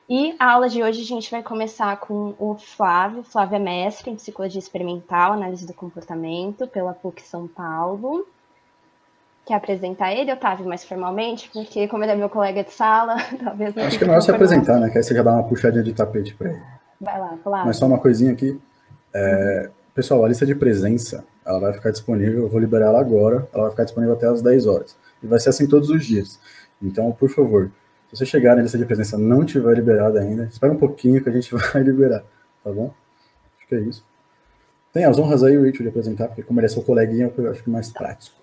E a aula de hoje a gente vai começar com o Flávio. Flávio é mestre em Psicologia Experimental, Análise do Comportamento, pela PUC São Paulo. Quer apresentar ele, Otávio, mais formalmente? Porque como ele é meu colega de sala, talvez não Acho que é fique melhor tão se formal apresentar, assim. né? Que aí você já dá uma puxadinha de tapete para ele. Vai lá, Mas só Flávio. uma coisinha aqui. Pessoal, a lista de presença, ela vai ficar disponível, eu vou liberar ela agora, ela vai ficar disponível até às 10 horas. E vai ser assim todos os dias. Então, por favor, se você chegar na lista de presença e não tiver liberada ainda, espera um pouquinho que a gente vai liberar, tá bom? Acho que é isso. Tem as honras aí, o Rich, de apresentar, porque como ele é seu coleguinha, eu acho que é mais prático.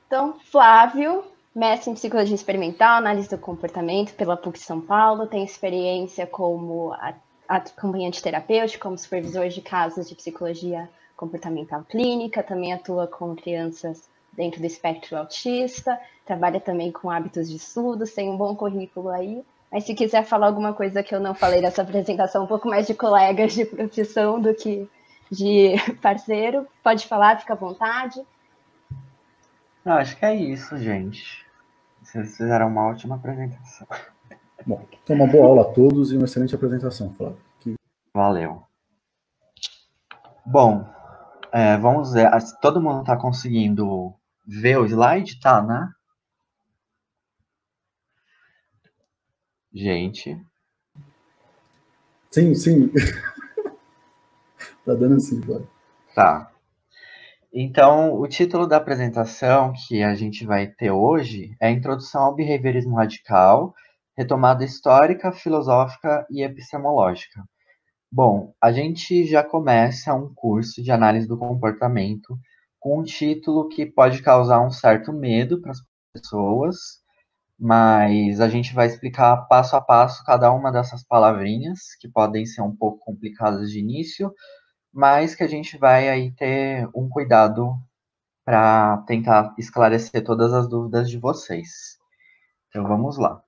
Então, Flávio, mestre em Psicologia Experimental, Análise do Comportamento, pela PUC São Paulo, tem experiência como acompanhante terapêutico, como supervisor de casos de psicologia comportamental clínica, também atua com crianças dentro do espectro autista, trabalha também com hábitos de estudos, tem um bom currículo aí. Mas se quiser falar alguma coisa que eu não falei nessa apresentação, um pouco mais de colegas de profissão do que de parceiro, pode falar, fica à vontade. Não, acho que é isso, gente. Vocês fizeram uma ótima apresentação. Bom, então uma boa aula a todos e uma excelente apresentação, Flávio. Valeu. Bom, vamos ver. Todo mundo tá conseguindo ver o slide? Tá, né? Gente. Sim, sim. Tá dando assim, Flávio. Tá. Então, o título da apresentação que a gente vai ter hoje é Introdução ao Behaviorismo Radical, retomada histórica, filosófica e epistemológica. Bom, a gente já começa um curso de análise do comportamento com um título que pode causar um certo medo para as pessoas, mas a gente vai explicar passo a passo cada uma dessas palavrinhas, que podem ser um pouco complicadas de início, mas que a gente vai aí ter um cuidado para tentar esclarecer todas as dúvidas de vocês. Então vamos lá.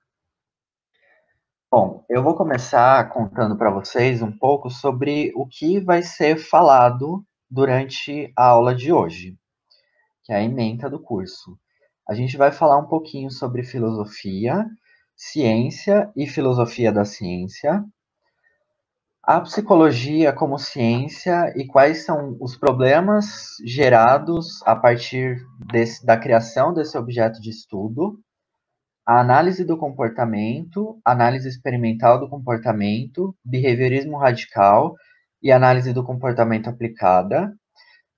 Bom, eu vou começar contando para vocês um pouco sobre o que vai ser falado durante a aula de hoje, que é a ementa do curso. A gente vai falar um pouquinho sobre filosofia, ciência e filosofia da ciência, a psicologia como ciência e quais são os problemas gerados a partir da criação desse objeto de estudo, a análise do comportamento, análise experimental do comportamento, behaviorismo radical e análise do comportamento aplicada.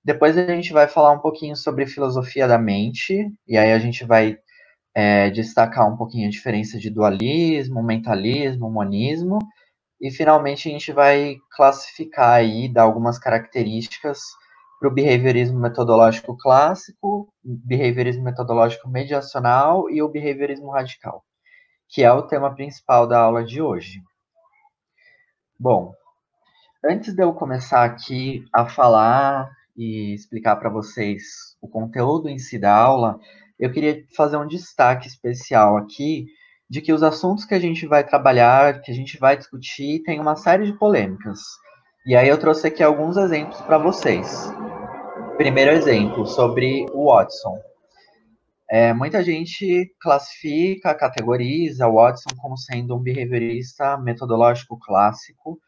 Depois a gente vai falar um pouquinho sobre filosofia da mente, e aí a gente vai destacar um pouquinho a diferença de dualismo, mentalismo, monismo, e finalmente a gente vai classificar aí, dar algumas características para o behaviorismo metodológico clássico, behaviorismo metodológico mediacional e o behaviorismo radical, que é o tema principal da aula de hoje. Bom, antes de eu começar aqui a falar e explicar para vocês o conteúdo em si da aula, eu queria fazer um destaque especial aqui de que os assuntos que a gente vai trabalhar, que a gente vai discutir, tem uma série de polêmicas. E aí eu trouxe aqui alguns exemplos para vocês. Primeiro exemplo, sobre o Watson. Muita gente classifica, categoriza o Watson como sendo um behaviorista metodológico clássico.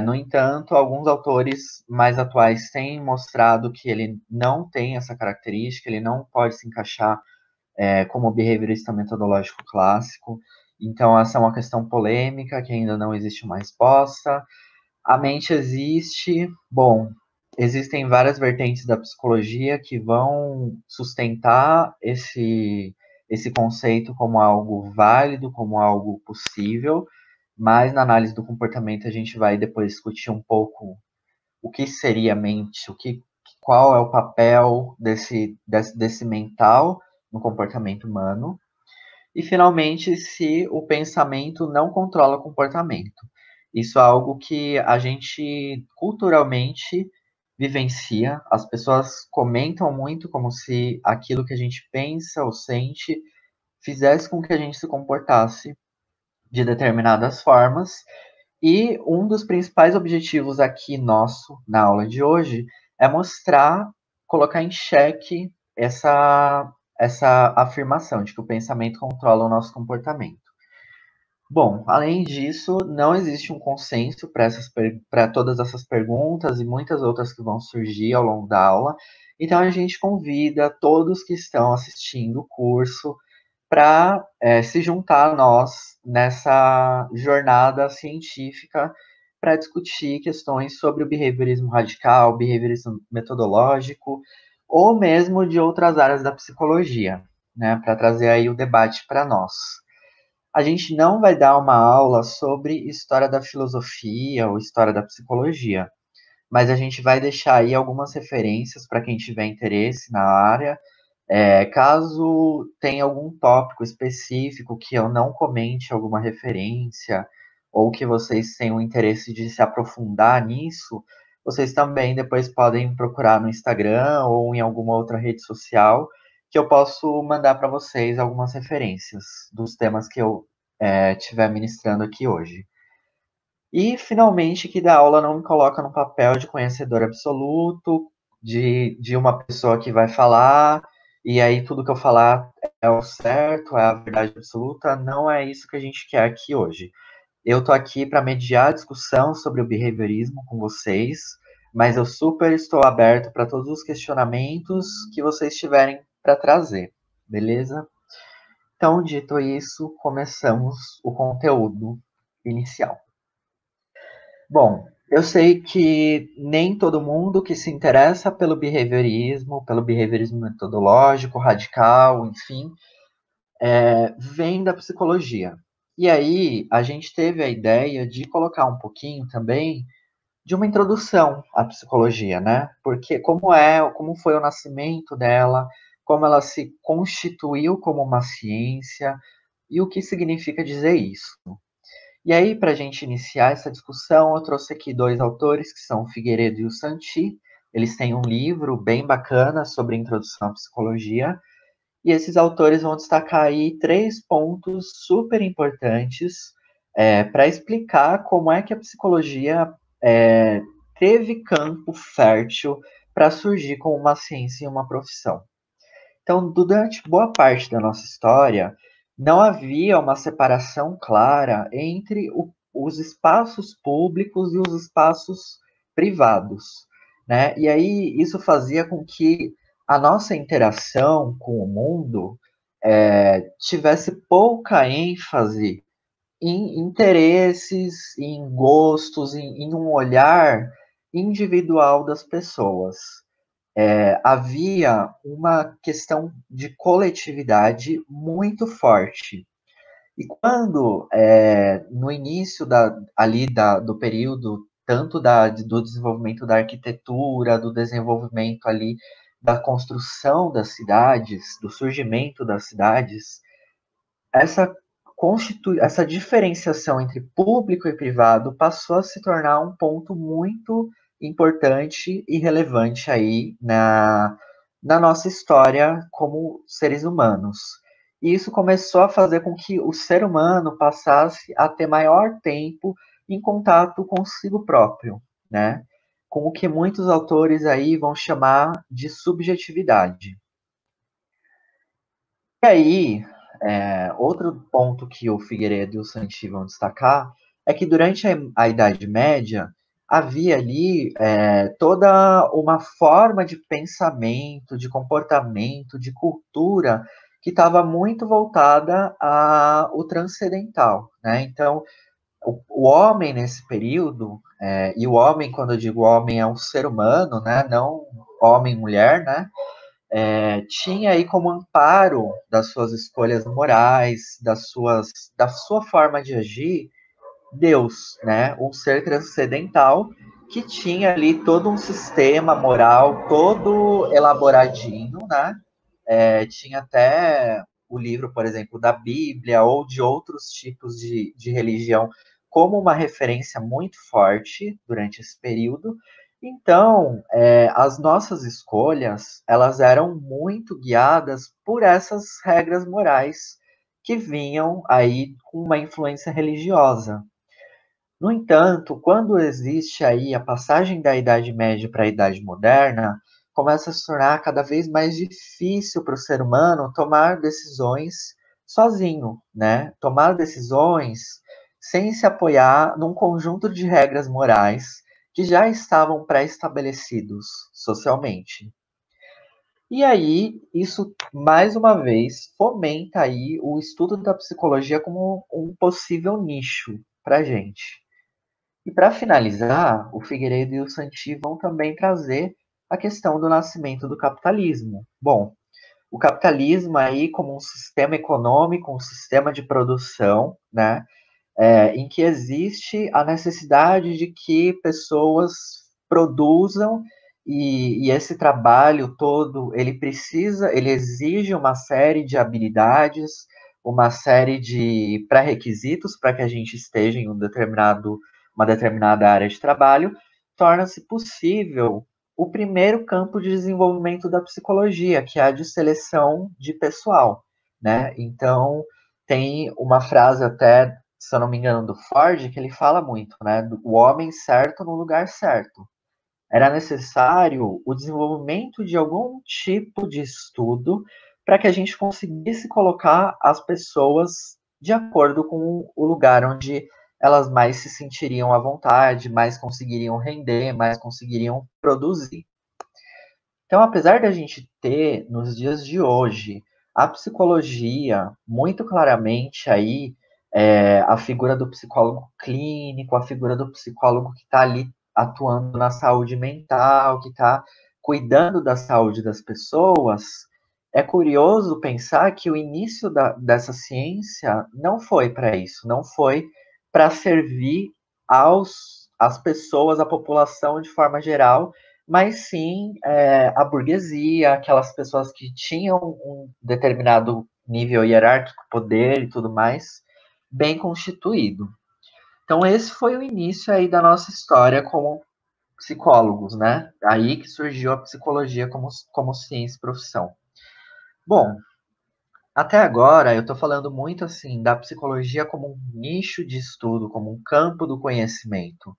No entanto, alguns autores mais atuais têm mostrado que ele não tem essa característica, ele não pode se encaixar como behaviorista metodológico clássico. Então, essa é uma questão polêmica que ainda não existe uma resposta. A mente existe. Bom, existem várias vertentes da psicologia que vão sustentar esse conceito como algo válido, como algo possível, mas na análise do comportamento a gente vai depois discutir um pouco o que seria a mente, qual é o papel desse mental no comportamento humano, e finalmente se o pensamento não controla o comportamento. Isso é algo que a gente culturalmente vivencia, as pessoas comentam muito como se aquilo que a gente pensa ou sente fizesse com que a gente se comportasse de determinadas formas. E um dos principais objetivos aqui nosso na aula de hoje é mostrar, colocar em xeque essa afirmação de que o pensamento controla o nosso comportamento. Bom, além disso, não existe um consenso para todas essas perguntas e muitas outras que vão surgir ao longo da aula. Então, a gente convida todos que estão assistindo o curso para se juntar a nós nessa jornada científica para discutir questões sobre o behaviorismo radical, behaviorismo metodológico, ou mesmo de outras áreas da psicologia, né, para trazer aí o debate para nós. A gente não vai dar uma aula sobre história da filosofia ou história da psicologia, mas a gente vai deixar aí algumas referências para quem tiver interesse na área. Caso tenha algum tópico específico que eu não comente alguma referência, ou que vocês tenham interesse de se aprofundar nisso, vocês também depois podem procurar no Instagram ou em alguma outra rede social, que eu posso mandar para vocês algumas referências dos temas que eu estiver ministrando aqui hoje. E, finalmente, que da aula não me coloca no papel de conhecedor absoluto, de uma pessoa que vai falar, e aí tudo que eu falar é o certo, é a verdade absoluta. Não é isso que a gente quer aqui hoje. Eu tô aqui para mediar a discussão sobre o behaviorismo com vocês, mas eu super estou aberto para todos os questionamentos que vocês tiverem para trazer, beleza? Então, dito isso, começamos o conteúdo inicial. Bom, eu sei que nem todo mundo que se interessa pelo behaviorismo metodológico, radical, enfim, vem da psicologia. E aí, a gente teve a ideia de colocar um pouquinho também de uma introdução à psicologia, né? Porque como foi o nascimento dela, como ela se constituiu como uma ciência e o que significa dizer isso. E aí, para a gente iniciar essa discussão, eu trouxe aqui dois autores, que são o Figueiredo e o Santi. Eles têm um livro bem bacana sobre introdução à psicologia, e esses autores vão destacar aí 3 pontos super importantes para explicar como é que a psicologia teve campo fértil para surgir como uma ciência e uma profissão. Então, durante boa parte da nossa história, não havia uma separação clara entre os espaços públicos e os espaços privados, né? E aí isso fazia com que a nossa interação com o mundo tivesse pouca ênfase em interesses, em gostos, em um olhar individual das pessoas. Havia uma questão de coletividade muito forte. E quando, no início do período, tanto do desenvolvimento da arquitetura, do desenvolvimento ali da construção das cidades, do surgimento das cidades, essa, essa diferenciação entre público e privado passou a se tornar um ponto muito importante e relevante aí na nossa história como seres humanos. E isso começou a fazer com que o ser humano passasse a ter maior tempo em contato consigo próprio, né? Com o que muitos autores aí vão chamar de subjetividade. E aí, outro ponto que o Figueiredo e o Santi vão destacar é que durante a Idade Média havia ali toda uma forma de pensamento, de comportamento, de cultura que estava muito voltada ao transcendental, né? Então, o homem nesse período, e o homem, quando eu digo homem, é um ser humano, né? Não homem e mulher, né? Tinha aí como amparo das suas escolhas morais, da sua forma de agir, Deus, né? Um ser transcendental que tinha ali todo um sistema moral, todo elaboradinho, né? Tinha até o livro, por exemplo, da Bíblia ou de outros tipos de religião como uma referência muito forte durante esse período. Então, as nossas escolhas, elas eram muito guiadas por essas regras morais que vinham aí com uma influência religiosa. No entanto, quando existe aí a passagem da Idade Média para a Idade Moderna, começa a se tornar cada vez mais difícil para o ser humano tomar decisões sozinho, né? Tomar decisões sem se apoiar num conjunto de regras morais que já estavam pré-estabelecidos socialmente. E aí, isso, mais uma vez, fomenta aí o estudo da psicologia como um possível nicho para a gente. E para finalizar, o Figueiredo e o Santi vão também trazer a questão do nascimento do capitalismo. Bom, o capitalismo aí como um sistema econômico, um sistema de produção, né, em que existe a necessidade de que pessoas produzam e esse trabalho todo ele exige uma série de habilidades, uma série de pré-requisitos para que a gente esteja em uma determinada área de trabalho, torna-se possível o primeiro campo de desenvolvimento da psicologia, que é a de seleção de pessoal, né? Então, tem uma frase até, se eu não me engano, do Ford, que ele fala muito, né? Do homem certo no lugar certo. Era necessário o desenvolvimento de algum tipo de estudo para que a gente conseguisse colocar as pessoas de acordo com o lugar onde elas mais se sentiriam à vontade, mais conseguiriam render, mais conseguiriam produzir. Então, apesar da gente ter, nos dias de hoje, a psicologia muito claramente aí, a figura do psicólogo clínico, a figura do psicólogo que está ali atuando na saúde mental, que está cuidando da saúde das pessoas, é curioso pensar que o início dessa ciência não foi para isso, não foi para servir às pessoas, à população de forma geral, mas sim a burguesia, aquelas pessoas que tinham um determinado nível hierárquico, poder e tudo mais, bem constituído. Então esse foi o início aí da nossa história como psicólogos, né? Aí que surgiu a psicologia como ciência e profissão. Bom, até agora eu estou falando muito assim da psicologia como um nicho de estudo, como um campo do conhecimento.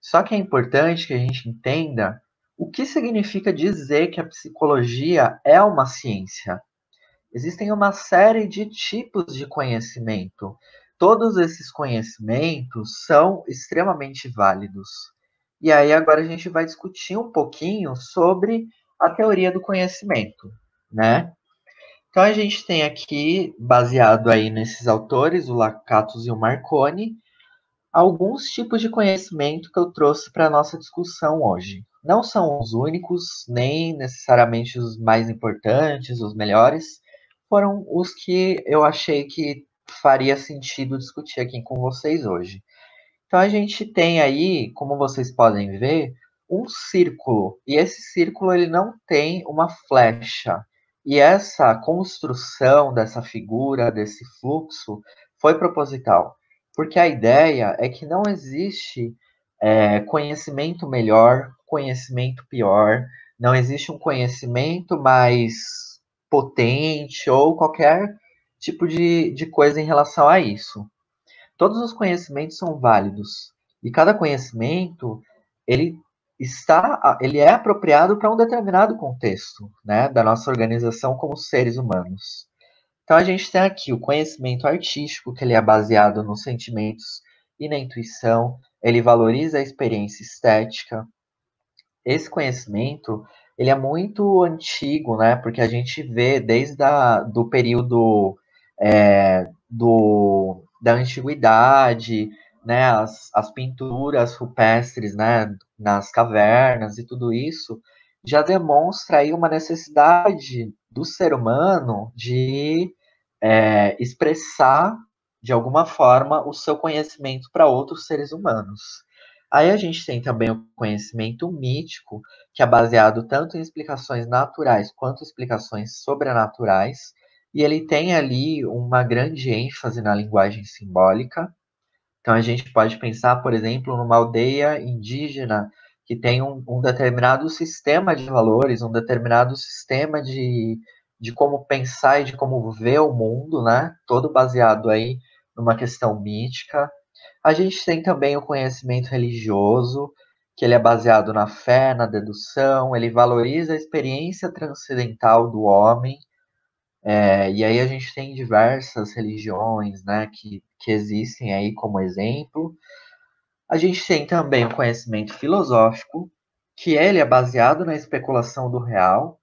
Só que é importante que a gente entenda o que significa dizer que a psicologia é uma ciência. Existem uma série de tipos de conhecimento. Todos esses conhecimentos são extremamente válidos. E aí agora a gente vai discutir um pouquinho sobre a teoria do conhecimento, né? Então a gente tem aqui, baseado aí nesses autores, o Lakatos e o Marconi, alguns tipos de conhecimento que eu trouxe para a nossa discussão hoje. Não são os únicos, nem necessariamente os mais importantes, os melhores, foram os que eu achei que faria sentido discutir aqui com vocês hoje. Então a gente tem aí, como vocês podem ver, um círculo, e esse círculo ele não tem uma flecha. E essa construção dessa figura, desse fluxo, foi proposital, porque a ideia é que não existe conhecimento melhor, conhecimento pior, não existe um conhecimento mais potente ou qualquer tipo de coisa em relação a isso. Todos os conhecimentos são válidos e cada conhecimento ele é apropriado para um determinado contexto, né, da nossa organização como seres humanos. Então a gente tem aqui o conhecimento artístico, que ele é baseado nos sentimentos e na intuição, ele valoriza a experiência estética. Esse conhecimento, ele é muito antigo, né, porque a gente vê desde do período da antiguidade, né, as pinturas rupestres, né, nas cavernas e tudo isso, já demonstra aí uma necessidade do ser humano de expressar de alguma forma o seu conhecimento para outros seres humanos. Aí a gente tem também o conhecimento mítico, que é baseado tanto em explicações naturais quanto explicações sobrenaturais, e ele tem ali uma grande ênfase na linguagem simbólica. Então a gente pode pensar, por exemplo, numa aldeia indígena que tem um determinado sistema de valores, um determinado sistema de como pensar e de como ver o mundo, né? Todo baseado aí numa questão mítica. A gente tem também o conhecimento religioso, que ele é baseado na fé, na dedução, ele valoriza a experiência transcendental do homem. E aí a gente tem diversas religiões, né, que existem aí como exemplo. A gente tem também o conhecimento filosófico, que ele é baseado na especulação do real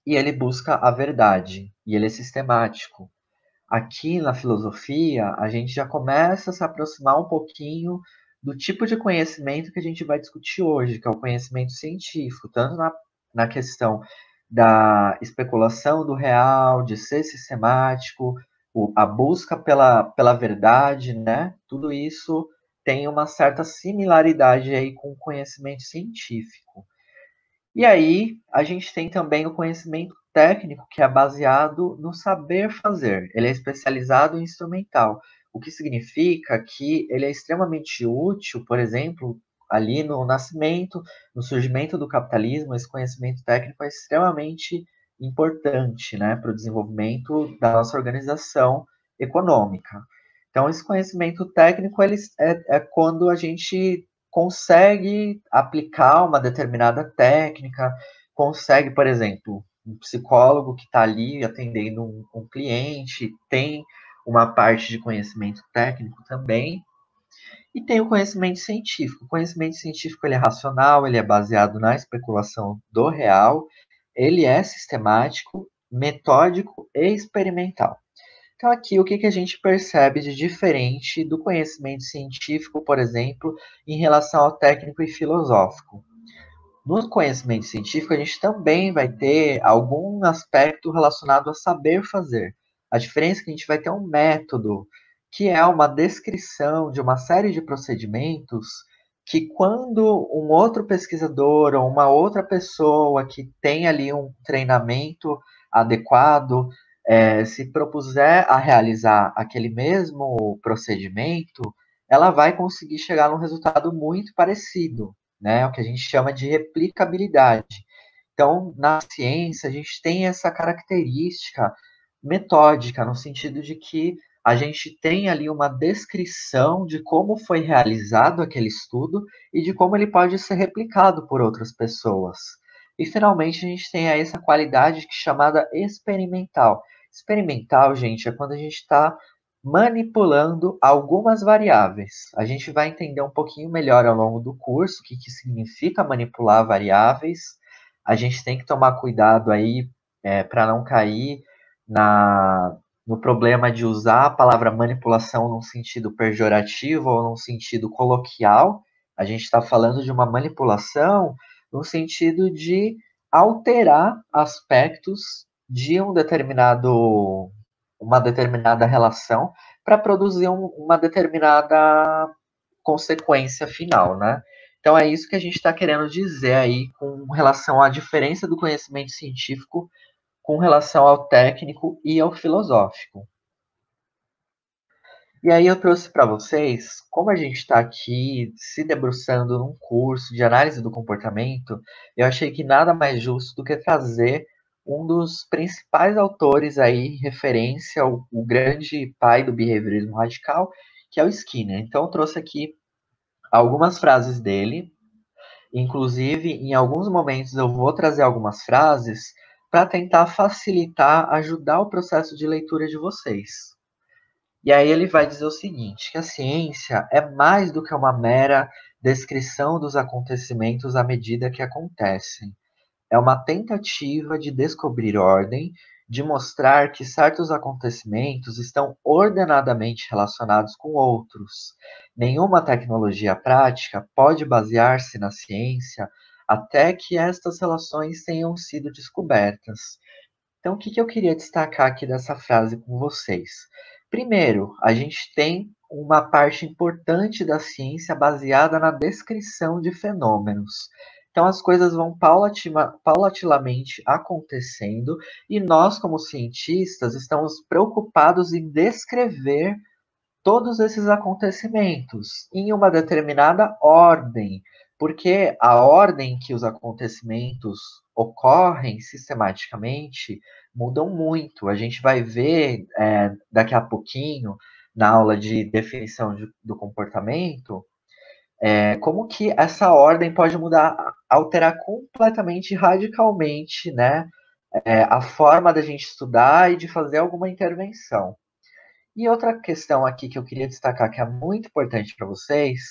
e ele busca a verdade, e ele é sistemático. Aqui na filosofia, a gente já começa a se aproximar um pouquinho do tipo de conhecimento que a gente vai discutir hoje, que é o conhecimento científico, tanto na questão da especulação do real, de ser sistemático, a busca pela verdade, né? Tudo isso tem uma certa similaridade aí com o conhecimento científico. E aí, a gente tem também o conhecimento técnico, que é baseado no saber fazer. Ele é especializado em instrumental, o que significa que ele é extremamente útil, por exemplo, ali no nascimento, no surgimento do capitalismo, esse conhecimento técnico é extremamente importante, né, para o desenvolvimento da nossa organização econômica. Então, esse conhecimento técnico é quando a gente consegue aplicar uma determinada técnica, consegue, por exemplo, um psicólogo que está ali atendendo um cliente, tem uma parte de conhecimento técnico também, e tem o conhecimento científico. O conhecimento científico ele é racional, ele é baseado na especulação do real, ele é sistemático, metódico e experimental. Então, aqui, o que, que a gente percebe de diferente do conhecimento científico, por exemplo, em relação ao técnico e filosófico? No conhecimento científico, a gente também vai ter algum aspecto relacionado a saber fazer. A diferença é que a gente vai ter um método, que é uma descrição de uma série de procedimentos que quando um outro pesquisador ou uma outra pessoa que tem ali um treinamento adequado, se propuser a realizar aquele mesmo procedimento, ela vai conseguir chegar num resultado muito parecido, né? O que a gente chama de replicabilidade. Então, na ciência, a gente tem essa característica metódica, no sentido de que a gente tem ali uma descrição de como foi realizado aquele estudo e de como ele pode ser replicado por outras pessoas. E, finalmente, a gente tem aí essa qualidade chamada experimental. Experimental, gente, é quando a gente está manipulando algumas variáveis. A gente vai entender um pouquinho melhor ao longo do curso o que significa manipular variáveis. A gente tem que tomar cuidado aí para não cair no problema de usar a palavra manipulação num sentido pejorativo ou num sentido coloquial. A gente está falando de uma manipulação no sentido de alterar aspectos de uma determinada relação para produzir uma determinada consequência final, né? Então é isso que a gente está querendo dizer aí com relação à diferença do conhecimento científico com relação ao técnico e ao filosófico. E aí eu trouxe para vocês, como a gente está aqui se debruçando num curso de análise do comportamento, eu achei que nada mais justo do que trazer um dos principais autores aí, referência ao o grande pai do behaviorismo radical, que é o Skinner. Então eu trouxe aqui algumas frases dele, inclusive em alguns momentos eu vou trazer algumas frases para tentar facilitar, ajudar o processo de leitura de vocês. E aí ele vai dizer o seguinte, que a ciência é mais do que uma mera descrição dos acontecimentos à medida que acontecem. É uma tentativa de descobrir ordem, de mostrar que certos acontecimentos estão ordenadamente relacionados com outros. Nenhuma tecnologia prática pode basear-se na ciência até que estas relações tenham sido descobertas. Então, o que eu queria destacar aqui dessa frase com vocês? Primeiro, a gente tem uma parte importante da ciência baseada na descrição de fenômenos. Então, as coisas vão paulatinamente acontecendo e nós, como cientistas, estamos preocupados em descrever todos esses acontecimentos em uma determinada ordem, porque a ordem que os acontecimentos ocorrem sistematicamente mudam muito. A gente vai ver daqui a pouquinho, na aula de definição do comportamento, como que essa ordem pode mudar, alterar completamente, radicalmente, né? a forma da gente estudar e de fazer alguma intervenção. E outra questão aqui que eu queria destacar, que é muito importante para vocês,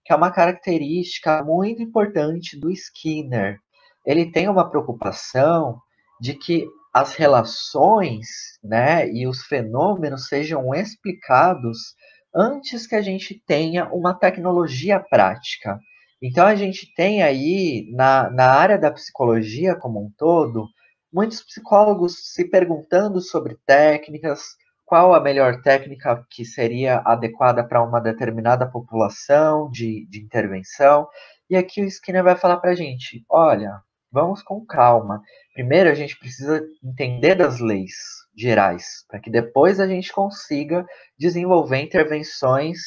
que é uma característica muito importante do Skinner. Ele tem uma preocupação de que as relações, né, e os fenômenos sejam explicados antes que a gente tenha uma tecnologia prática. Então, a gente tem aí, na área da psicologia como um todo, muitos psicólogos se perguntando sobre técnicas, qual a melhor técnica que seria adequada para uma determinada população de intervenção. E aqui o Skinner vai falar para a gente: olha, vamos com calma. Primeiro a gente precisa entender das leis gerais, para que depois a gente consiga desenvolver intervenções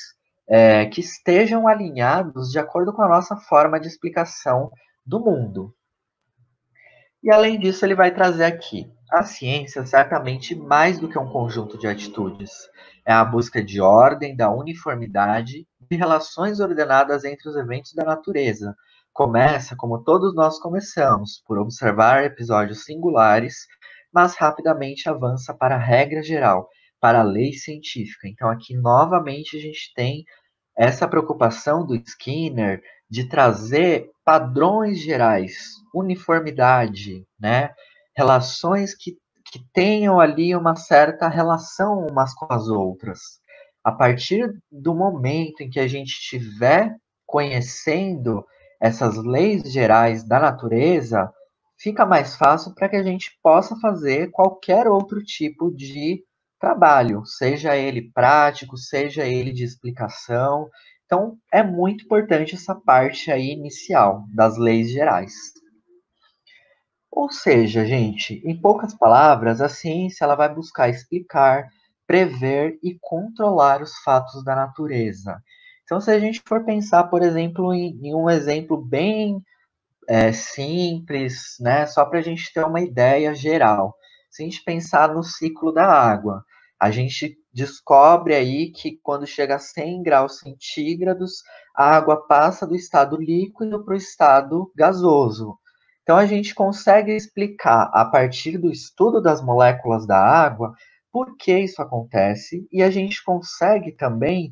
que estejam alinhados de acordo com a nossa forma de explicação do mundo. E além disso, ele vai trazer aqui: a ciência é certamente mais do que um conjunto de atitudes. É a busca de ordem, da uniformidade, de relações ordenadas entre os eventos da natureza. Começa, como todos nós começamos, por observar episódios singulares, mas rapidamente avança para a regra geral, para a lei científica. Então, aqui novamente a gente tem essa preocupação do Skinner de trazer padrões gerais, uniformidade, né? Relações que tenham ali uma certa relação umas com as outras. A partir do momento em que a gente estiver conhecendo essas leis gerais da natureza, fica mais fácil para que a gente possa fazer qualquer outro tipo de trabalho, seja ele prático, seja ele de explicação. Então, é muito importante essa parte aí inicial das leis gerais. Ou seja, gente, em poucas palavras, a ciência ela vai buscar explicar, prever e controlar os fatos da natureza. Então, se a gente for pensar, por exemplo, em um exemplo bem simples, né? Só para a gente ter uma ideia geral. Se a gente pensar no ciclo da água, a gente descobre aí que quando chega a 100 graus centígrados, a água passa do estado líquido para o estado gasoso. Então a gente consegue explicar a partir do estudo das moléculas da água por que isso acontece e a gente consegue também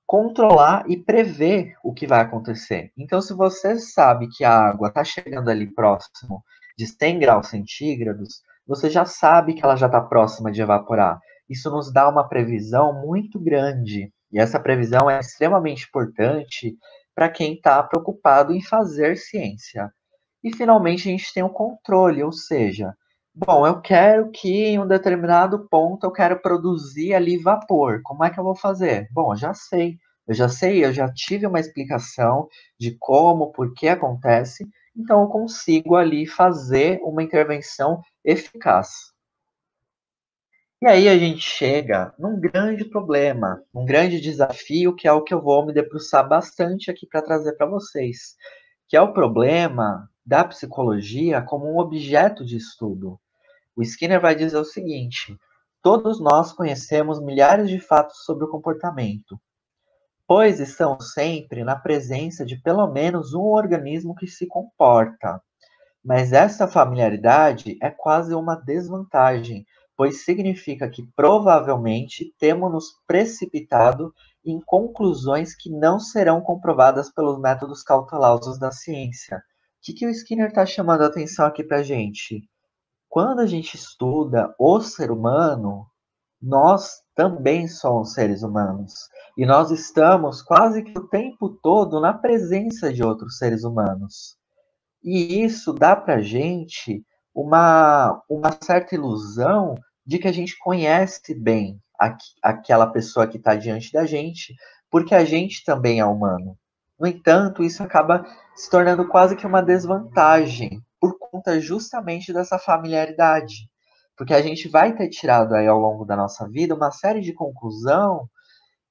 controlar e prever o que vai acontecer. Então, se você sabe que a água está chegando ali próximo de 100 graus centígrados, você já sabe que ela já está próxima de evaporar. Isso nos dá uma previsão muito grande. E essa previsão é extremamente importante para quem está preocupado em fazer ciência. E, finalmente, a gente tem o controle, ou seja, bom, eu quero que em um determinado ponto eu quero produzir ali vapor. Como é que eu vou fazer? Bom, eu já tive uma explicação de como, por que acontece, então eu consigo ali fazer uma intervenção eficaz. E aí a gente chega num grande problema, um grande desafio, que é o que eu vou me debruçar bastante aqui para trazer para vocês, que é o problema da psicologia como um objeto de estudo. O Skinner vai dizer o seguinte: todos nós conhecemos milhares de fatos sobre o comportamento, pois estamos sempre na presença de pelo menos um organismo que se comporta. Mas essa familiaridade é quase uma desvantagem, pois significa que provavelmente temos nos precipitado em conclusões que não serão comprovadas pelos métodos cautelosos da ciência. O que o Skinner está chamando a atenção aqui para a gente? Quando a gente estuda o ser humano, nós também somos seres humanos. E nós estamos quase que o tempo todo na presença de outros seres humanos. E isso dá para a gente uma certa ilusão de que a gente conhece bem aquela pessoa que está diante da gente, porque a gente também é humano. No entanto, isso acaba se tornando quase que uma desvantagem, por conta justamente dessa familiaridade. Porque a gente vai ter tirado aí ao longo da nossa vida uma série de conclusão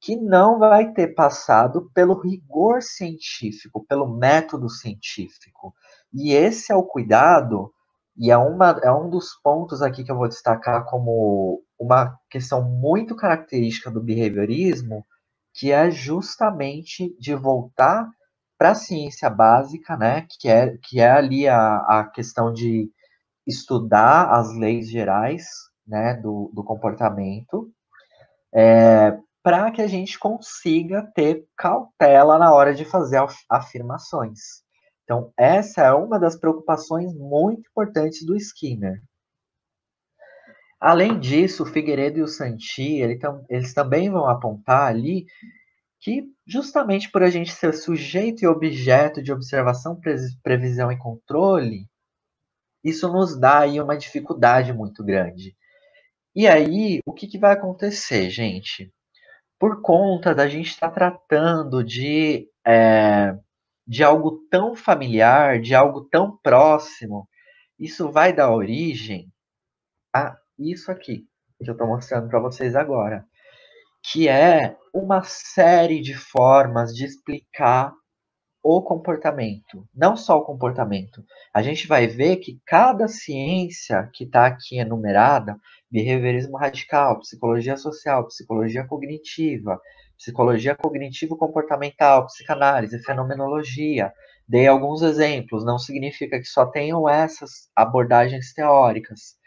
que não vai ter passado pelo rigor científico, pelo método científico. E esse é o cuidado, e é um dos pontos aqui que eu vou destacar como uma questão muito característica do behaviorismo, que é justamente de voltar para a ciência básica, né? Que é ali a questão estudar as leis gerais, né, do comportamento, para que a gente consiga ter cautela na hora de fazer afirmações. Então, essa é uma das preocupações muito importantes do Skinner. Além disso, o Figueiredo e o Santi, eles também vão apontar ali que, justamente por a gente ser sujeito e objeto de observação, previsão e controle, isso nos dá aí uma dificuldade muito grande. E aí, o que vai acontecer, gente? Por conta da gente estar tratando de algo tão familiar, de algo tão próximo, isso vai dar origem a isso aqui, que eu estou mostrando para vocês agora, que é uma série de formas de explicar o comportamento, não só o comportamento. A gente vai ver que cada ciência que está aqui enumerada, behaviorismo radical, psicologia social, psicologia cognitivo-comportamental, psicanálise, fenomenologia, dei alguns exemplos, não significa que só tenham essas abordagens teóricas.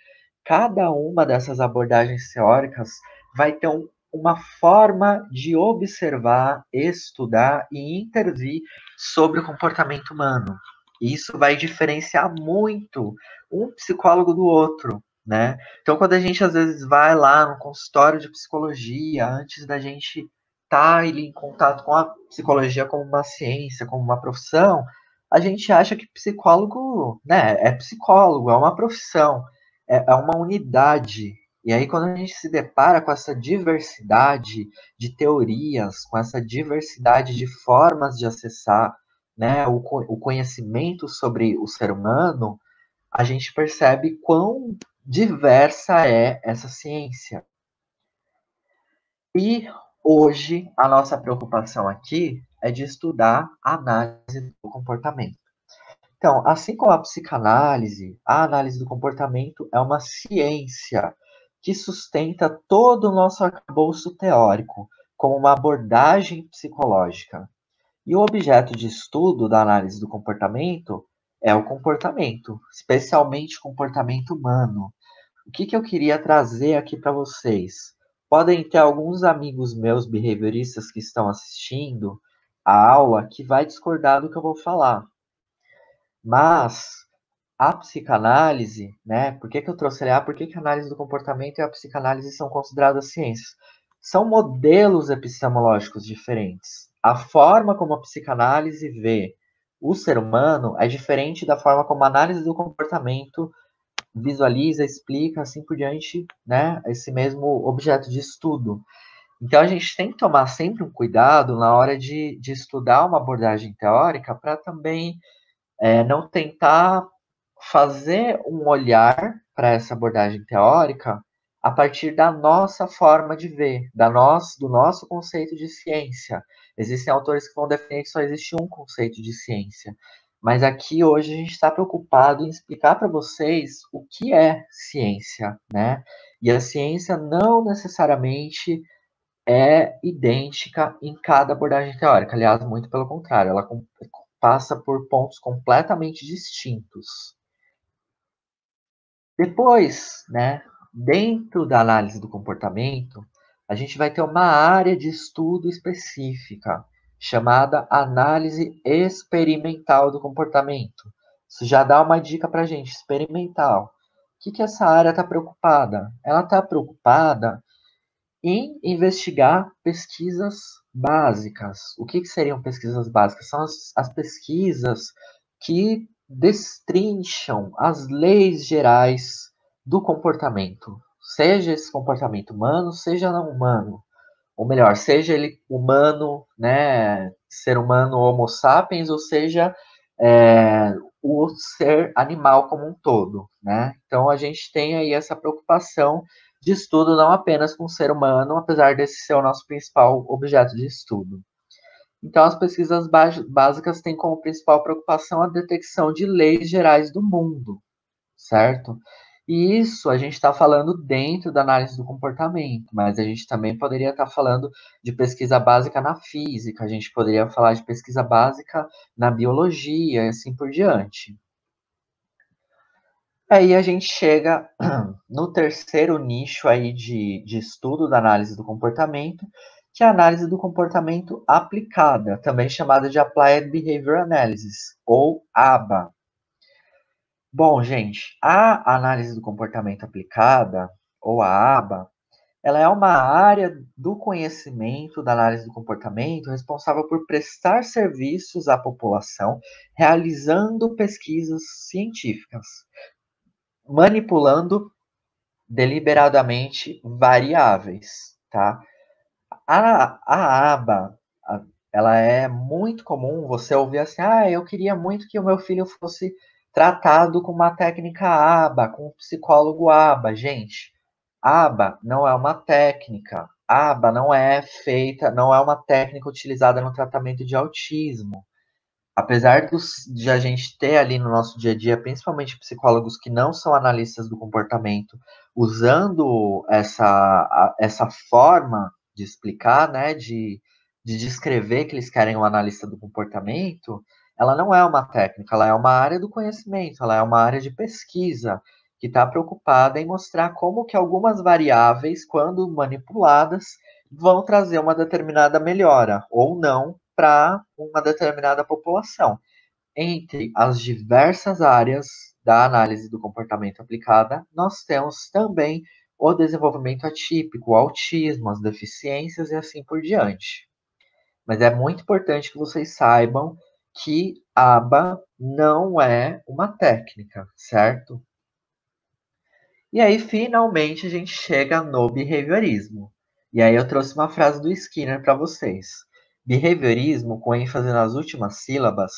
Cada uma dessas abordagens teóricas vai ter uma forma de observar, estudar e intervir sobre o comportamento humano. E isso vai diferenciar muito um psicólogo do outro, né? Então, quando a gente às vezes vai lá no consultório de psicologia, antes da gente estar ali em contato com a psicologia como uma ciência, como uma profissão, a gente acha que psicólogo, né, é psicólogo, é uma profissão, é uma unidade. E aí, quando a gente se depara com essa diversidade de teorias, com essa diversidade de formas de acessar, né, o conhecimento sobre o ser humano, a gente percebe quão diversa é essa ciência. E hoje a nossa preocupação aqui é de estudar a análise do comportamento. Então, assim como a psicanálise, a análise do comportamento é uma ciência que sustenta todo o nosso arcabouço teórico como uma abordagem psicológica. E o objeto de estudo da análise do comportamento é o comportamento, especialmente o comportamento humano. O que eu queria trazer aqui para vocês? Podem ter alguns amigos meus behavioristas que estão assistindo a aula que vai discordar do que eu vou falar. Mas a psicanálise, né? Por que eu trouxe ele? Por que a análise do comportamento e a psicanálise são consideradas ciências? São modelos epistemológicos diferentes. A forma como a psicanálise vê o ser humano é diferente da forma como a análise do comportamento visualiza, explica, assim por diante, né? Esse mesmo objeto de estudo. Então a gente tem que tomar sempre um cuidado na hora de estudar uma abordagem teórica para também não tentar fazer um olhar para essa abordagem teórica a partir da nossa forma de ver, do nosso conceito de ciência. Existem autores que vão defender que só existe um conceito de ciência. Mas aqui hoje a gente está preocupado em explicar para vocês o que é ciência, né? E a ciência não necessariamente é idêntica em cada abordagem teórica. Aliás, muito pelo contrário, ela passa por pontos completamente distintos. Depois, né, dentro da análise do comportamento, a gente vai ter uma área de estudo específica, chamada análise experimental do comportamento. Isso já dá uma dica para a gente, experimental. O que essa área está preocupada? Ela está preocupada em investigar pesquisas básicas. O que seriam pesquisas básicas? São as pesquisas que destrincham as leis gerais do comportamento, seja esse comportamento humano, seja não humano, ou melhor, seja ele humano, né, ser humano Homo sapiens, ou seja, o ser animal como um todo, né? Então a gente tem aí essa preocupação de estudo não apenas com o ser humano, apesar desse ser o nosso principal objeto de estudo. Então, as pesquisas básicas têm como principal preocupação a detecção de leis gerais do mundo, certo? E isso a gente está falando dentro da análise do comportamento, mas a gente também poderia estar falando de pesquisa básica na física, a gente poderia falar de pesquisa básica na biologia e assim por diante. Aí a gente chega no terceiro nicho aí de estudo da análise do comportamento, que é a análise do comportamento aplicada, também chamada de Applied Behavior Analysis, ou ABA. Bom, gente, a análise do comportamento aplicada, ou a ABA, ela é uma área do conhecimento da análise do comportamento responsável por prestar serviços à população, realizando pesquisas científicas, manipulando deliberadamente variáveis, tá? A aba, ela é muito comum você ouvir assim, eu queria muito que o meu filho fosse tratado com uma técnica aba, com um psicólogo aba. Gente, aba não é uma técnica. Aba não é feita, não é uma técnica utilizada no tratamento de autismo. Apesar de a gente ter ali no nosso dia a dia, principalmente psicólogos que não são analistas do comportamento, usando essa forma de explicar, né, de descrever que eles querem um analista do comportamento, ela não é uma técnica, ela é uma área do conhecimento, ela é uma área de pesquisa que está preocupada em mostrar como que algumas variáveis, quando manipuladas, vão trazer uma determinada melhora ou não para uma determinada população. Entre as diversas áreas da análise do comportamento aplicada, nós temos também o desenvolvimento atípico, o autismo, as deficiências e assim por diante. Mas é muito importante que vocês saibam que ABA não é uma técnica, certo? E aí, finalmente, a gente chega no behaviorismo. E aí eu trouxe uma frase do Skinner para vocês. Behaviorismo, com ênfase nas últimas sílabas,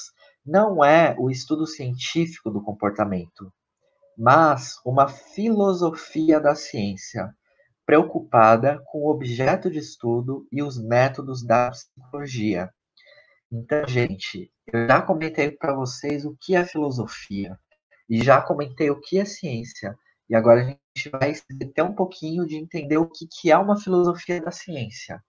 não é o estudo científico do comportamento, mas uma filosofia da ciência, preocupada com o objeto de estudo e os métodos da psicologia. Então, gente, eu já comentei para vocês o que é filosofia e já comentei o que é ciência. E agora a gente vai ter um pouquinho de entender o que é uma filosofia da ciência.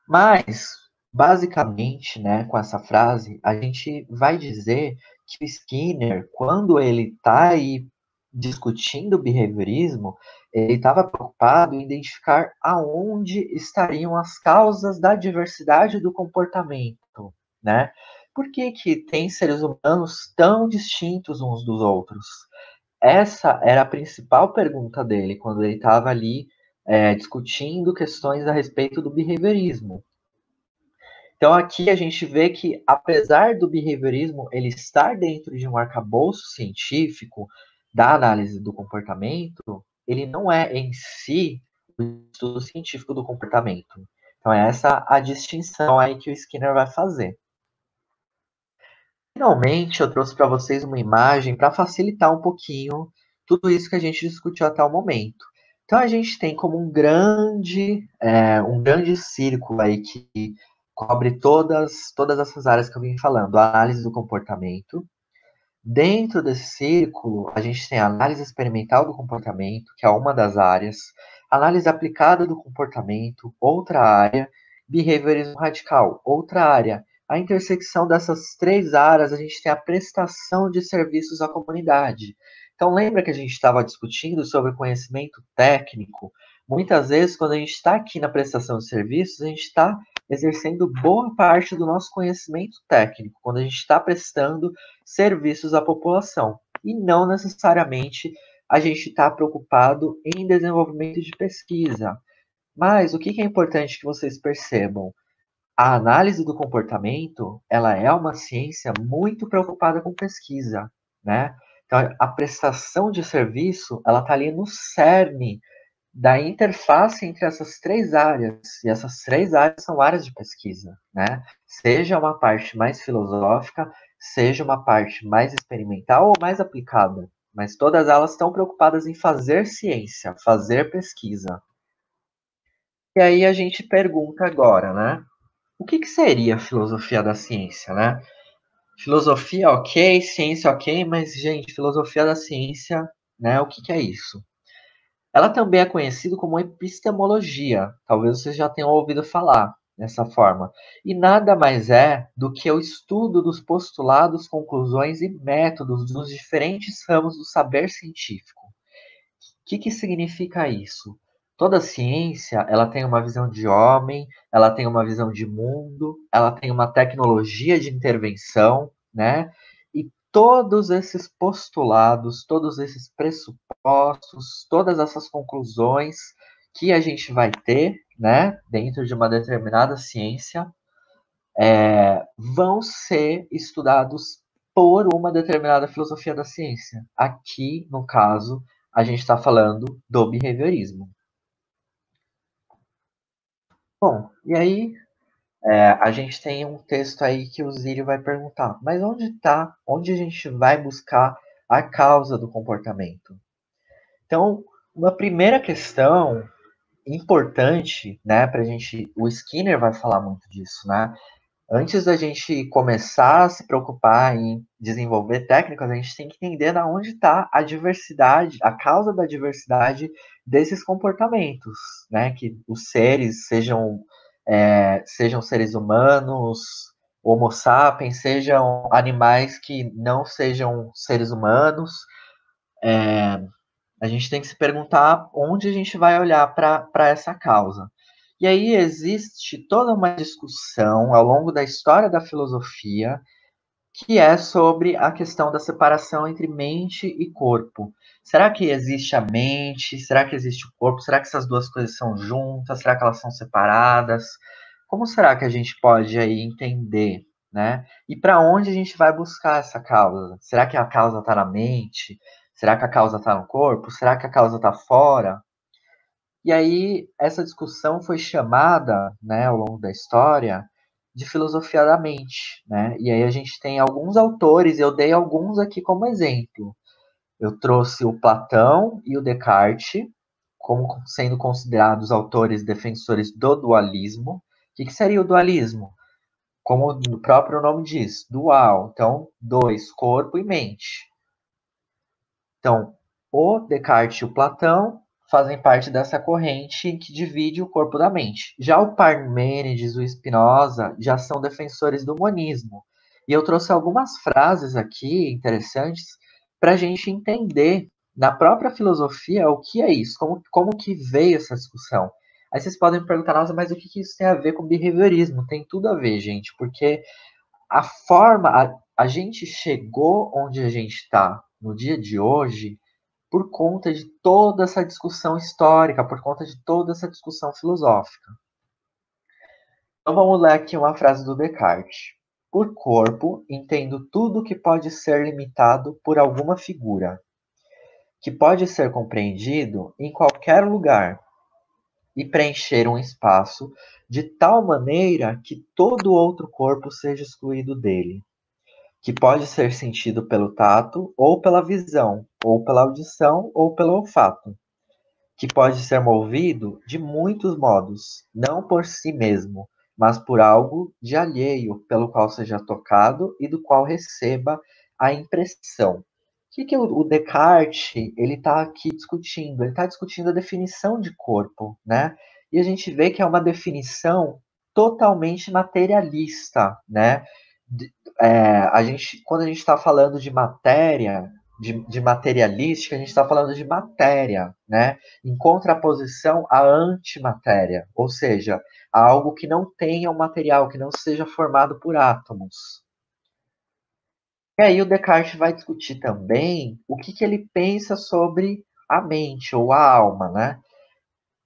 Mas, basicamente, né, com essa frase, a gente vai dizer que o Skinner, quando ele está aí discutindo o behaviorismo, ele estava preocupado em identificar aonde estariam as causas da diversidade do comportamento, né? Por que que tem seres humanos tão distintos uns dos outros? Essa era a principal pergunta dele quando ele estava ali discutindo questões a respeito do behaviorismo. Então aqui a gente vê que, apesar do behaviorismo ele estar dentro de um arcabouço científico da análise do comportamento, ele não é em si o estudo científico do comportamento. Então é essa a distinção aí que o Skinner vai fazer. Finalmente, eu trouxe para vocês uma imagem para facilitar um pouquinho tudo isso que a gente discutiu até o momento. Então a gente tem como um grande círculo aí que cobre todas essas áreas que eu vim falando, a análise do comportamento. Dentro desse círculo, a gente tem a análise experimental do comportamento, que é uma das áreas, análise aplicada do comportamento, outra área, behaviorismo radical, outra área. A intersecção dessas três áreas, a gente tem a prestação de serviços à comunidade. Então, lembra que a gente estava discutindo sobre conhecimento técnico? Muitas vezes, quando a gente está aqui na prestação de serviços, a gente está exercendo boa parte do nosso conhecimento técnico, quando a gente está prestando serviços à população. E não necessariamente a gente está preocupado em desenvolvimento de pesquisa. Mas o que é importante que vocês percebam? A análise do comportamento, ela é uma ciência muito preocupada com pesquisa, né? Então, a prestação de serviço, ela está ali no cerne da interface entre essas três áreas, e essas três áreas são áreas de pesquisa, né? Seja uma parte mais filosófica, seja uma parte mais experimental ou mais aplicada, mas todas elas estão preocupadas em fazer ciência, fazer pesquisa. E aí a gente pergunta agora, né? O que seria a filosofia da ciência, né? Filosofia ok, ciência ok, mas, gente, filosofia da ciência, né? O que é isso? Ela também é conhecida como epistemologia, talvez vocês já tenham ouvido falar. dessa forma. E nada mais é do que o estudo dos postulados, conclusões e métodos dos diferentes ramos do saber científico. O que significa isso? Toda ciência, ela tem uma visão de homem, ela tem uma visão de mundo, ela tem uma tecnologia de intervenção, né? E todos esses postulados, todos esses pressupostos, todas essas conclusões que a gente vai ter, né, dentro de uma determinada ciência, vão ser estudados por uma determinada filosofia da ciência. Aqui, no caso, a gente está falando do behaviorismo. Bom, e aí a gente tem um texto aí que o Zílio vai perguntar, mas onde a gente vai buscar a causa do comportamento? Então, uma primeira questão importante, né, pra gente, o Skinner vai falar muito disso, né? Antes da gente começar a se preocupar em desenvolver técnicas, a gente tem que entender na onde está a diversidade, a causa da diversidade desses comportamentos, né? Que os seres sejam seres humanos, Homo sapiens, sejam animais que não sejam seres humanos. A gente tem que se perguntar onde a gente vai olhar para essa causa. E aí existe toda uma discussão ao longo da história da filosofia que é sobre a questão da separação entre mente e corpo. Será que existe a mente? Será que existe o corpo? Será que essas duas coisas são juntas? Será que elas são separadas? Como será que a gente pode aí entender, né? E para onde a gente vai buscar essa causa? Será que a causa está na mente? Será que a causa está no corpo? Será que a causa está fora? E aí, essa discussão foi chamada, né, ao longo da história, de filosofia da mente, né? E aí a gente tem alguns autores, eu dei alguns aqui como exemplo. Eu trouxe o Platão e o Descartes, como sendo considerados autores defensores do dualismo. O que seria o dualismo? Como o próprio nome diz, dual. Então, dois, corpo e mente. Então, o Descartes e o Platão fazem parte dessa corrente que divide o corpo da mente. Já o Parmênides, o Spinoza, já são defensores do monismo. E eu trouxe algumas frases aqui interessantes para a gente entender na própria filosofia o que é isso, como que veio essa discussão. Aí vocês podem me perguntar, nossa, mas o que isso tem a ver com behaviorismo? Tem tudo a ver, gente, porque a gente chegou onde a gente está no dia de hoje por conta de toda essa discussão histórica, por conta de toda essa discussão filosófica. Então vamos ler aqui uma frase do Descartes. Por corpo, entendo tudo que pode ser limitado por alguma figura, que pode ser compreendido em qualquer lugar e preencher um espaço de tal maneira que todo outro corpo seja excluído dele, que pode ser sentido pelo tato, ou pela visão, ou pela audição, ou pelo olfato, que pode ser movido de muitos modos, não por si mesmo, mas por algo de alheio, pelo qual seja tocado e do qual receba a impressão. O que o Descartes ele está aqui discutindo? Ele está discutindo a definição de corpo, né? E a gente vê que é uma definição totalmente materialista, né? Quando a gente está falando de matéria, de materialística, a gente está falando de matéria, né? Em contraposição à antimatéria, ou seja, a algo que não tenha um material, que não seja formado por átomos. E aí o Descartes vai discutir também o que ele pensa sobre a mente ou a alma, né?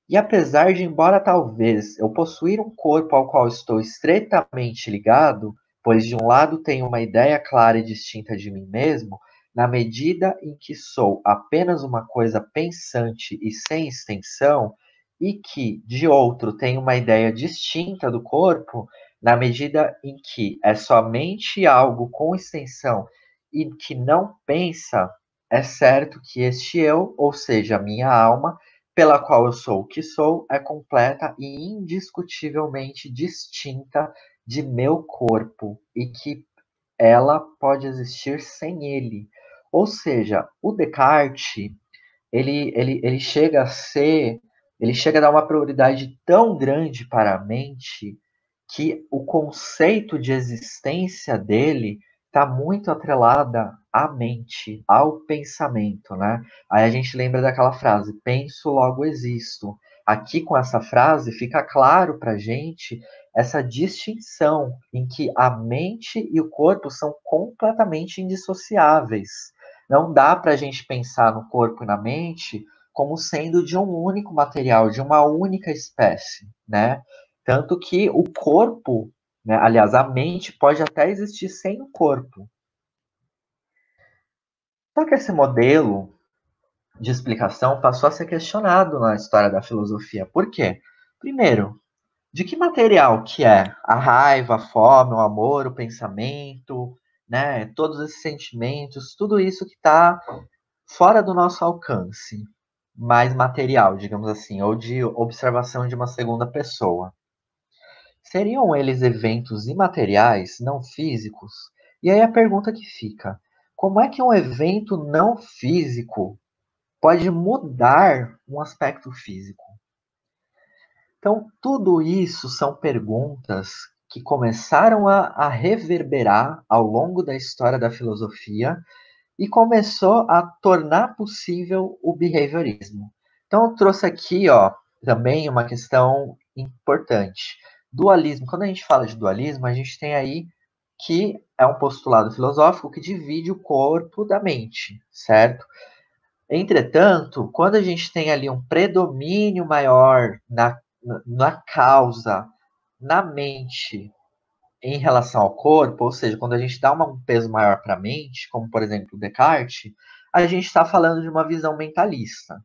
E apesar de, embora talvez eu possuir um corpo ao qual estou estreitamente ligado, pois de um lado tenho uma ideia clara e distinta de mim mesmo, na medida em que sou apenas uma coisa pensante e sem extensão, e que, de outro, tenho uma ideia distinta do corpo, na medida em que é somente algo com extensão e que não pensa, é certo que este eu, ou seja, a minha alma, pela qual eu sou o que sou, é completa e indiscutivelmente distinta de meu corpo e que ela pode existir sem ele. Ou seja, o Descartes, ele chega a ser, ele chega a dar uma prioridade tão grande para a mente que o conceito de existência dele está muito atrelada à mente, ao pensamento, né? Aí a gente lembra daquela frase, penso, logo existo. Aqui com essa frase fica claro para a gente essa distinção em que a mente e o corpo são completamente indissociáveis. Não dá para a gente pensar no corpo e na mente como sendo de um único material, de uma única espécie, né? Tanto que o corpo, né, aliás, a mente pode até existir sem o corpo. Só que esse modelo de explicação passou a ser questionado na história da filosofia. Por quê? Primeiro, de que material que é a raiva, a fome, o amor, o pensamento, né, todos esses sentimentos, tudo isso que está fora do nosso alcance, mais material, digamos assim, ou de observação de uma segunda pessoa. Seriam eles eventos imateriais, não físicos? E aí a pergunta que fica: como é que um evento não físico pode mudar um aspecto físico? Então, tudo isso são perguntas que começaram a reverberar ao longo da história da filosofia e começou a tornar possível o behaviorismo. Então, eu trouxe aqui, ó, também uma questão importante. Dualismo. Quando a gente fala de dualismo, a gente tem aí que é um postulado filosófico que divide o corpo da mente, certo? Entretanto, quando a gente tem ali um predomínio maior na causa, na mente, em relação ao corpo, ou seja, quando a gente dá um peso maior para a mente, como por exemplo Descartes, a gente está falando de uma visão mentalista.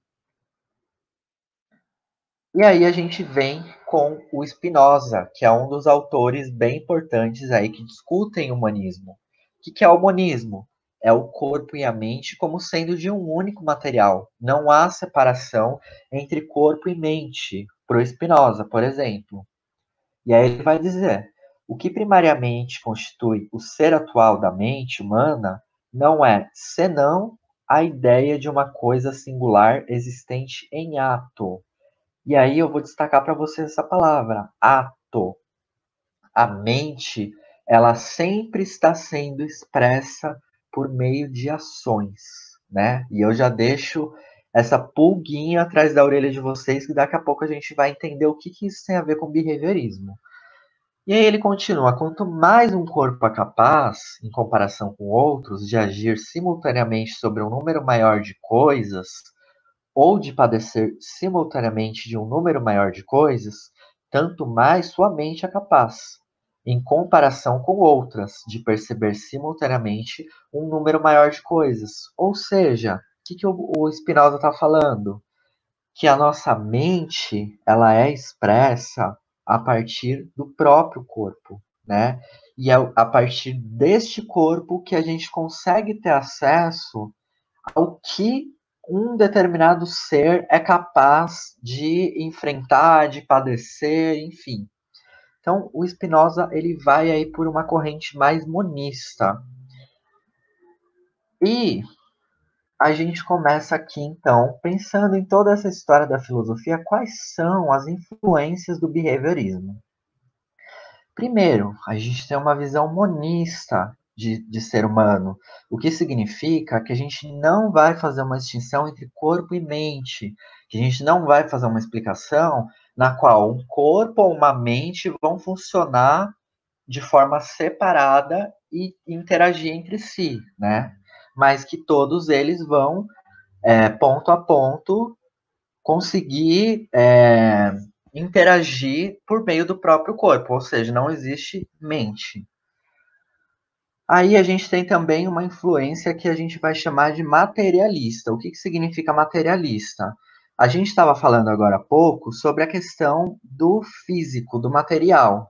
E aí a gente vem com o Spinoza, que é um dos autores bem importantes aí que discutem o humanismo. O que é o humanismo? É o corpo e a mente como sendo de um único material. Não há separação entre corpo e mente, para o Spinoza, por exemplo. E aí ele vai dizer, o que primariamente constitui o ser atual da mente humana não é senão a ideia de uma coisa singular existente em ato. E aí eu vou destacar para vocês essa palavra, ato. A mente, ela sempre está sendo expressa por meio de ações, né? E eu já deixo essa pulguinha atrás da orelha de vocês, que daqui a pouco a gente vai entender o que isso tem a ver com behaviorismo. E aí ele continua, quanto mais um corpo é capaz, em comparação com outros, de agir simultaneamente sobre um número maior de coisas, ou de padecer simultaneamente de um número maior de coisas, tanto mais sua mente é capaz, em comparação com outras, de perceber simultaneamente um número maior de coisas. Ou seja, o que o Spinoza está falando? Que a nossa mente ela é expressa a partir do próprio corpo, né? E é a partir deste corpo que a gente consegue ter acesso ao que um determinado ser é capaz de enfrentar, de padecer, enfim. Então, o Spinoza ele vai aí por uma corrente mais monista. E a gente começa aqui, então, pensando em toda essa história da filosofia, quais são as influências do behaviorismo? Primeiro, a gente tem uma visão monista de ser humano, o que significa que a gente não vai fazer uma distinção entre corpo e mente, que a gente não vai fazer uma explicação na qual um corpo ou uma mente vão funcionar de forma separada e interagir entre si, né? Mas que todos eles vão, ponto a ponto, conseguir interagir por meio do próprio corpo, ou seja, não existe mente. Aí a gente tem também uma influência que a gente vai chamar de materialista. O que significa materialista? A gente estava falando agora há pouco sobre a questão do físico, do material.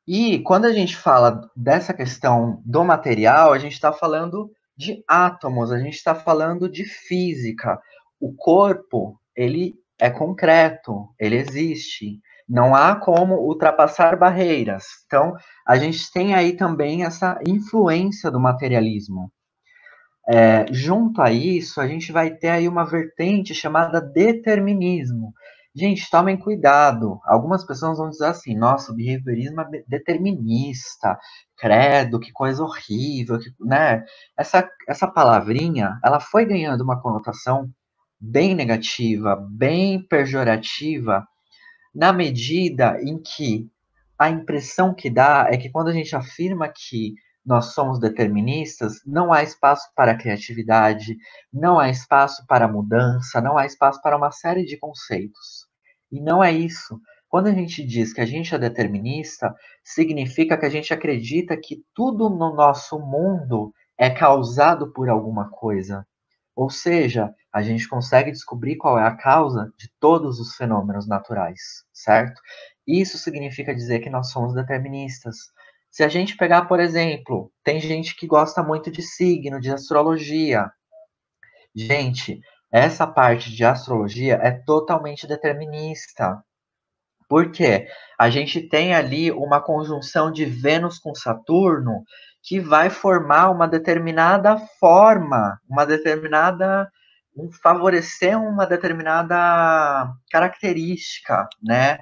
E quando a gente fala dessa questão do material, a gente está falando de átomos, a gente está falando de física. O corpo, ele é concreto, ele existe. Não há como ultrapassar barreiras. Então, a gente tem aí também essa influência do materialismo. Junto a isso, a gente vai ter aí uma vertente chamada determinismo. Gente, tomem cuidado. Algumas pessoas vão dizer assim, nossa, o behaviorismo é determinista, credo, que coisa horrível, né? Essa palavrinha, ela foi ganhando uma conotação bem negativa, bem pejorativa, na medida em que a impressão que dá é que quando a gente afirma que nós somos deterministas, não há espaço para criatividade, não há espaço para mudança, não há espaço para uma série de conceitos. E não é isso. Quando a gente diz que a gente é determinista, significa que a gente acredita que tudo no nosso mundo é causado por alguma coisa. Ou seja, a gente consegue descobrir qual é a causa de todos os fenômenos naturais, certo? Isso significa dizer que nós somos deterministas. Se a gente pegar, por exemplo, tem gente que gosta muito de signo, de astrologia. Gente, essa parte de astrologia é totalmente determinista. Por quê? A gente tem ali uma conjunção de Vênus com Saturno que vai formar uma determinada forma, favorecer uma determinada característica, né,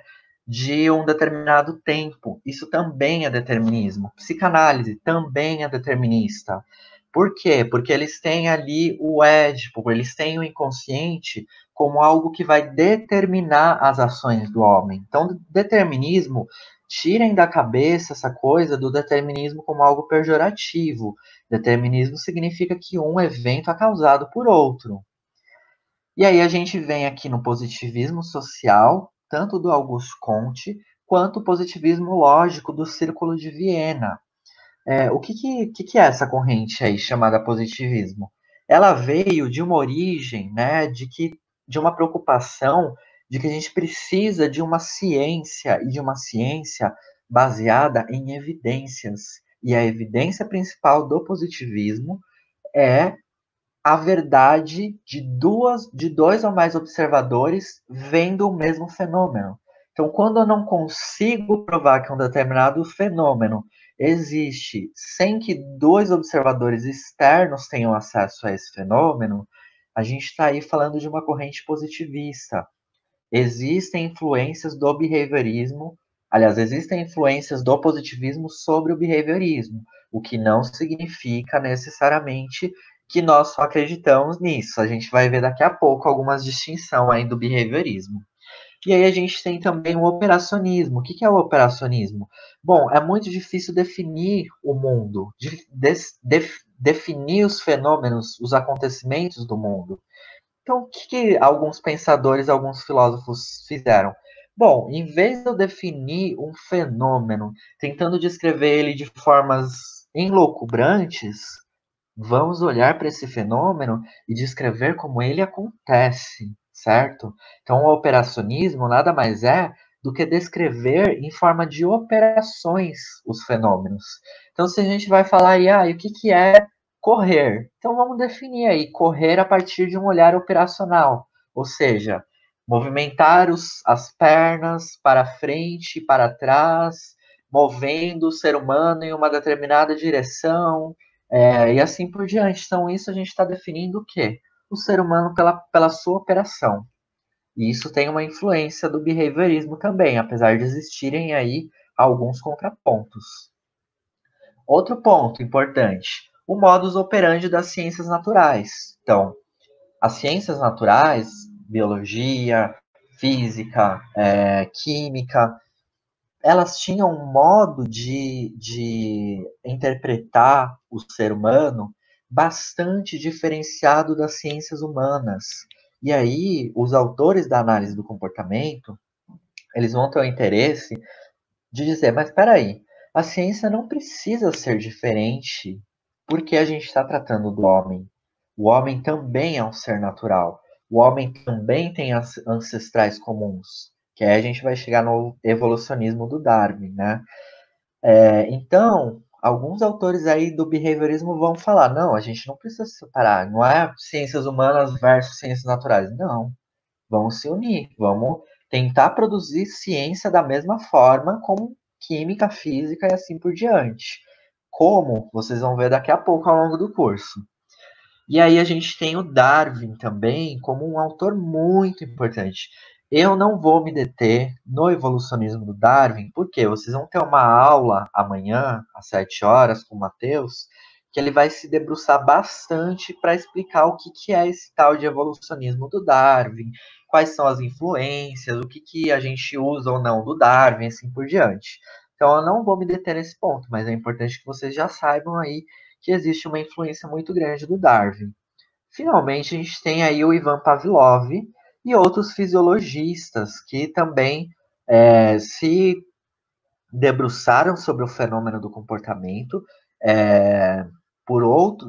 de um determinado tempo. Isso também é determinismo. Psicanálise também é determinista. Por quê? Porque eles têm ali o Édipo, eles têm o inconsciente como algo que vai determinar as ações do homem. Então, determinismo, tirem da cabeça essa coisa do determinismo como algo pejorativo. Determinismo significa que um evento é causado por outro. E aí a gente vem aqui no positivismo social, tanto do Auguste Comte, quanto o positivismo lógico do Círculo de Viena. O que é essa corrente aí chamada positivismo? Ela veio de uma origem, né, de uma preocupação de que a gente precisa de uma ciência e de uma ciência baseada em evidências. E a evidência principal do positivismo é a verdade de dois ou mais observadores vendo o mesmo fenômeno. Então, quando eu não consigo provar que um determinado fenômeno existe sem que dois observadores externos tenham acesso a esse fenômeno, a gente está aí falando de uma corrente positivista. Existem influências do behaviorismo, aliás, existem influências do positivismo sobre o behaviorismo, o que não significa necessariamente que nós só acreditamos nisso. A gente vai ver daqui a pouco algumas distinções aí do behaviorismo. E aí a gente tem também o operacionismo. O que é o operacionismo? Bom, é muito difícil definir o mundo, definir os fenômenos, os acontecimentos do mundo. Então, o que alguns pensadores, alguns filósofos fizeram? Bom, em vez de eu definir um fenômeno, tentando descrever ele de formas enloucubrantes, vamos olhar para esse fenômeno e descrever como ele acontece, certo? Então, o operacionismo nada mais é do que descrever em forma de operações os fenômenos. Então, se a gente vai falar aí, e o que é correr? Então, vamos definir aí correr a partir de um olhar operacional, ou seja, movimentar as pernas para frente e para trás, movendo o ser humano em uma determinada direção, e assim por diante. Então, isso a gente está definindo o quê? O ser humano pela sua operação. E isso tem uma influência do behaviorismo também, apesar de existirem aí alguns contrapontos. Outro ponto importante, o modus operandi das ciências naturais. Então, as ciências naturais, biologia, física, química, elas tinham um modo de interpretar o ser humano bastante diferenciado das ciências humanas. E aí, os autores da análise do comportamento, eles vão ter o interesse de dizer, mas espera aí, a ciência não precisa ser diferente porque a gente está tratando do homem. O homem também é um ser natural. O homem também tem ancestrais comuns, que aí a gente vai chegar no evolucionismo do Darwin, né? Então, alguns autores aí do behaviorismo vão falar, não, a gente não precisa se separar, não é ciências humanas versus ciências naturais, não. Vamos se unir, vamos tentar produzir ciência da mesma forma como química, física e assim por diante. Como? Vocês vão ver daqui a pouco ao longo do curso. E aí a gente tem o Darwin também como um autor muito importante. Eu não vou me deter no evolucionismo do Darwin, porque vocês vão ter uma aula amanhã, às 7 horas, com o Matheus, que ele vai se debruçar bastante para explicar o que é esse tal de evolucionismo do Darwin, quais são as influências, o que a gente usa ou não do Darwin, assim por diante. Então eu não vou me deter nesse ponto, mas é importante que vocês já saibam aí que existe uma influência muito grande do Darwin. Finalmente, a gente tem aí o Ivan Pavlov e outros fisiologistas que também se debruçaram sobre o fenômeno do comportamento. É, por outro,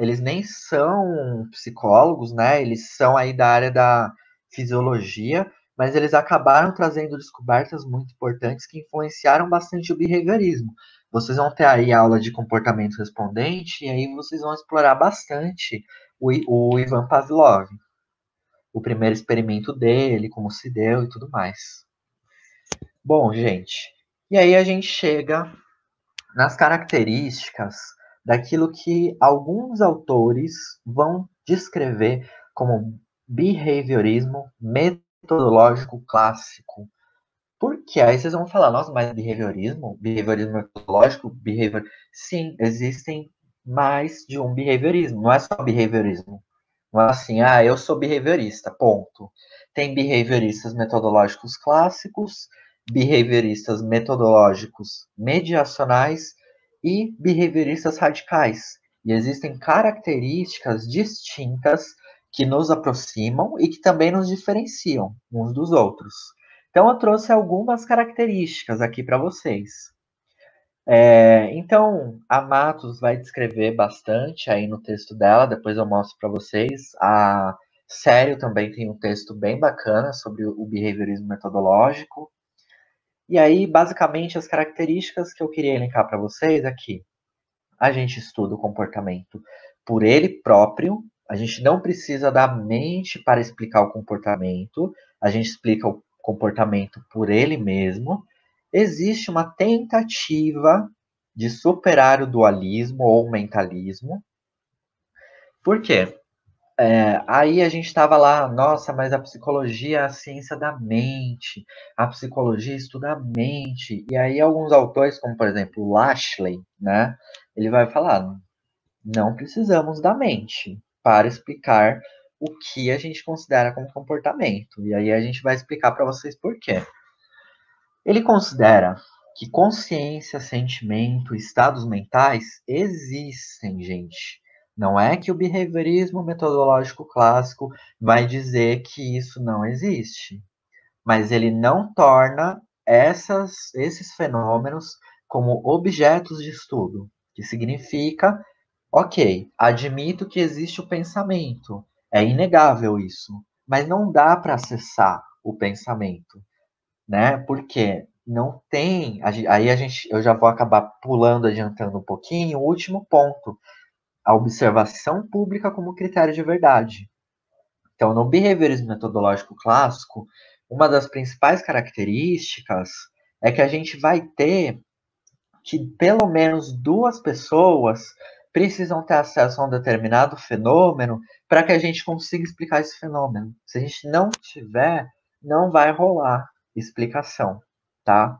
eles nem são psicólogos, né? Eles são aí da área da fisiologia, mas eles acabaram trazendo descobertas muito importantes que influenciaram bastante o behaviorismo. Vocês vão ter aí aula de comportamento respondente e aí vocês vão explorar bastante o Ivan Pavlov, o primeiro experimento dele, como se deu e tudo mais. Bom, gente, e aí a gente chega nas características daquilo que alguns autores vão descrever como behaviorismo metodológico clássico. Por quê? Aí vocês vão falar, nossa, mas behaviorismo metodológico, Sim, existem mais de um behaviorismo, não é só behaviorismo. Não é assim, eu sou behaviorista, ponto. Tem behavioristas metodológicos clássicos, behavioristas metodológicos mediacionais e behavioristas radicais. E existem características distintas que nos aproximam e que também nos diferenciam uns dos outros. Então, eu trouxe algumas características aqui para vocês. Então, a Matos vai descrever bastante aí no texto dela, depois eu mostro para vocês. A Sério também tem um texto bem bacana sobre o behaviorismo metodológico. E aí, basicamente, as características que eu queria elencar para vocês aqui. A gente estuda o comportamento por ele próprio, a gente não precisa da mente para explicar o comportamento, a gente explica o comportamento por ele mesmo. Existe uma tentativa de superar o dualismo ou mentalismo. Por quê? Aí a gente estava lá, nossa, mas a psicologia é a ciência da mente, a psicologia estuda a mente. E aí alguns autores, como por exemplo Lashley, né, ele vai falar, não precisamos da mente para explicar o que a gente considera como comportamento. E aí a gente vai explicar para vocês por quê. Ele considera que consciência, sentimento, estados mentais existem, gente. Não é que o behaviorismo metodológico clássico vai dizer que isso não existe, mas ele não torna esses fenômenos como objetos de estudo, que significa, ok, admito que existe o pensamento, é inegável isso, mas não dá para acessar o pensamento, né? Porque não tem. Eu já vou acabar pulando, adiantando um pouquinho. O último ponto, a observação pública como critério de verdade. Então, no behaviorismo metodológico clássico, uma das principais características é que a gente vai ter que pelo menos duas pessoas precisam ter acesso a um determinado fenômeno para que a gente consiga explicar esse fenômeno. Se a gente não tiver, não vai rolar explicação, tá?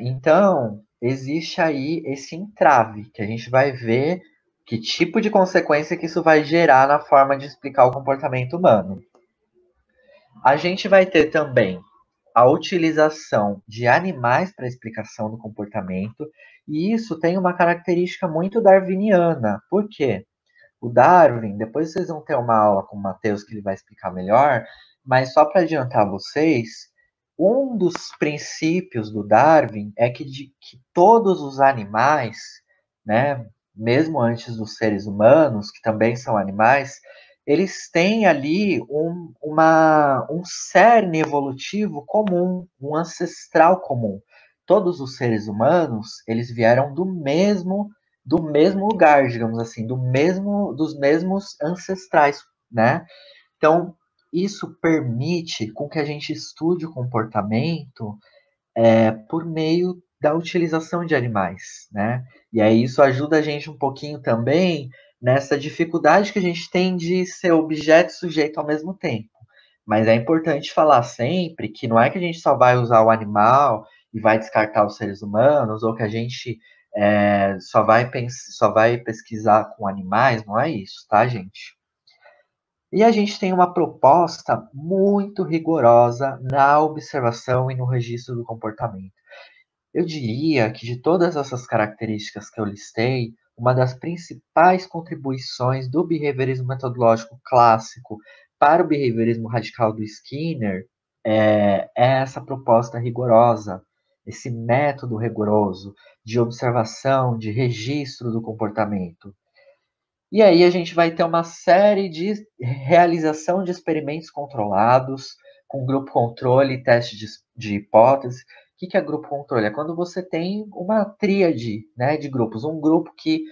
Então, existe aí esse entrave, que a gente vai ver que tipo de consequência que isso vai gerar na forma de explicar o comportamento humano. A gente vai ter também a utilização de animais para explicação do comportamento, e isso tem uma característica muito darwiniana. Por quê? O Darwin, depois vocês vão ter uma aula com o Matheus que ele vai explicar melhor, mas só para adiantar vocês, um dos princípios do Darwin é que todos os animais, né, mesmo antes dos seres humanos, que também são animais, eles têm ali um cerne evolutivo comum, um ancestral comum. Todos os seres humanos, eles vieram do mesmo lugar, digamos assim, dos mesmos ancestrais, né? Então, isso permite com que a gente estude o comportamento por meio da utilização de animais, né? E aí isso ajuda a gente um pouquinho também nessa dificuldade que a gente tem de ser objeto e sujeito ao mesmo tempo. Mas é importante falar sempre que não é que a gente só vai usar o animal e vai descartar os seres humanos, ou que a gente só vai pesquisar com animais, não é isso, tá, gente? E a gente tem uma proposta muito rigorosa na observação e no registro do comportamento. Eu diria que de todas essas características que eu listei, uma das principais contribuições do behaviorismo metodológico clássico para o behaviorismo radical do Skinner é essa proposta rigorosa, esse método rigoroso de observação, de registro do comportamento. E aí a gente vai ter uma série de realização de experimentos controlados, com grupo controle e teste de hipótese. O que é grupo controle? É quando você tem uma tríade, né, de grupos. Um grupo que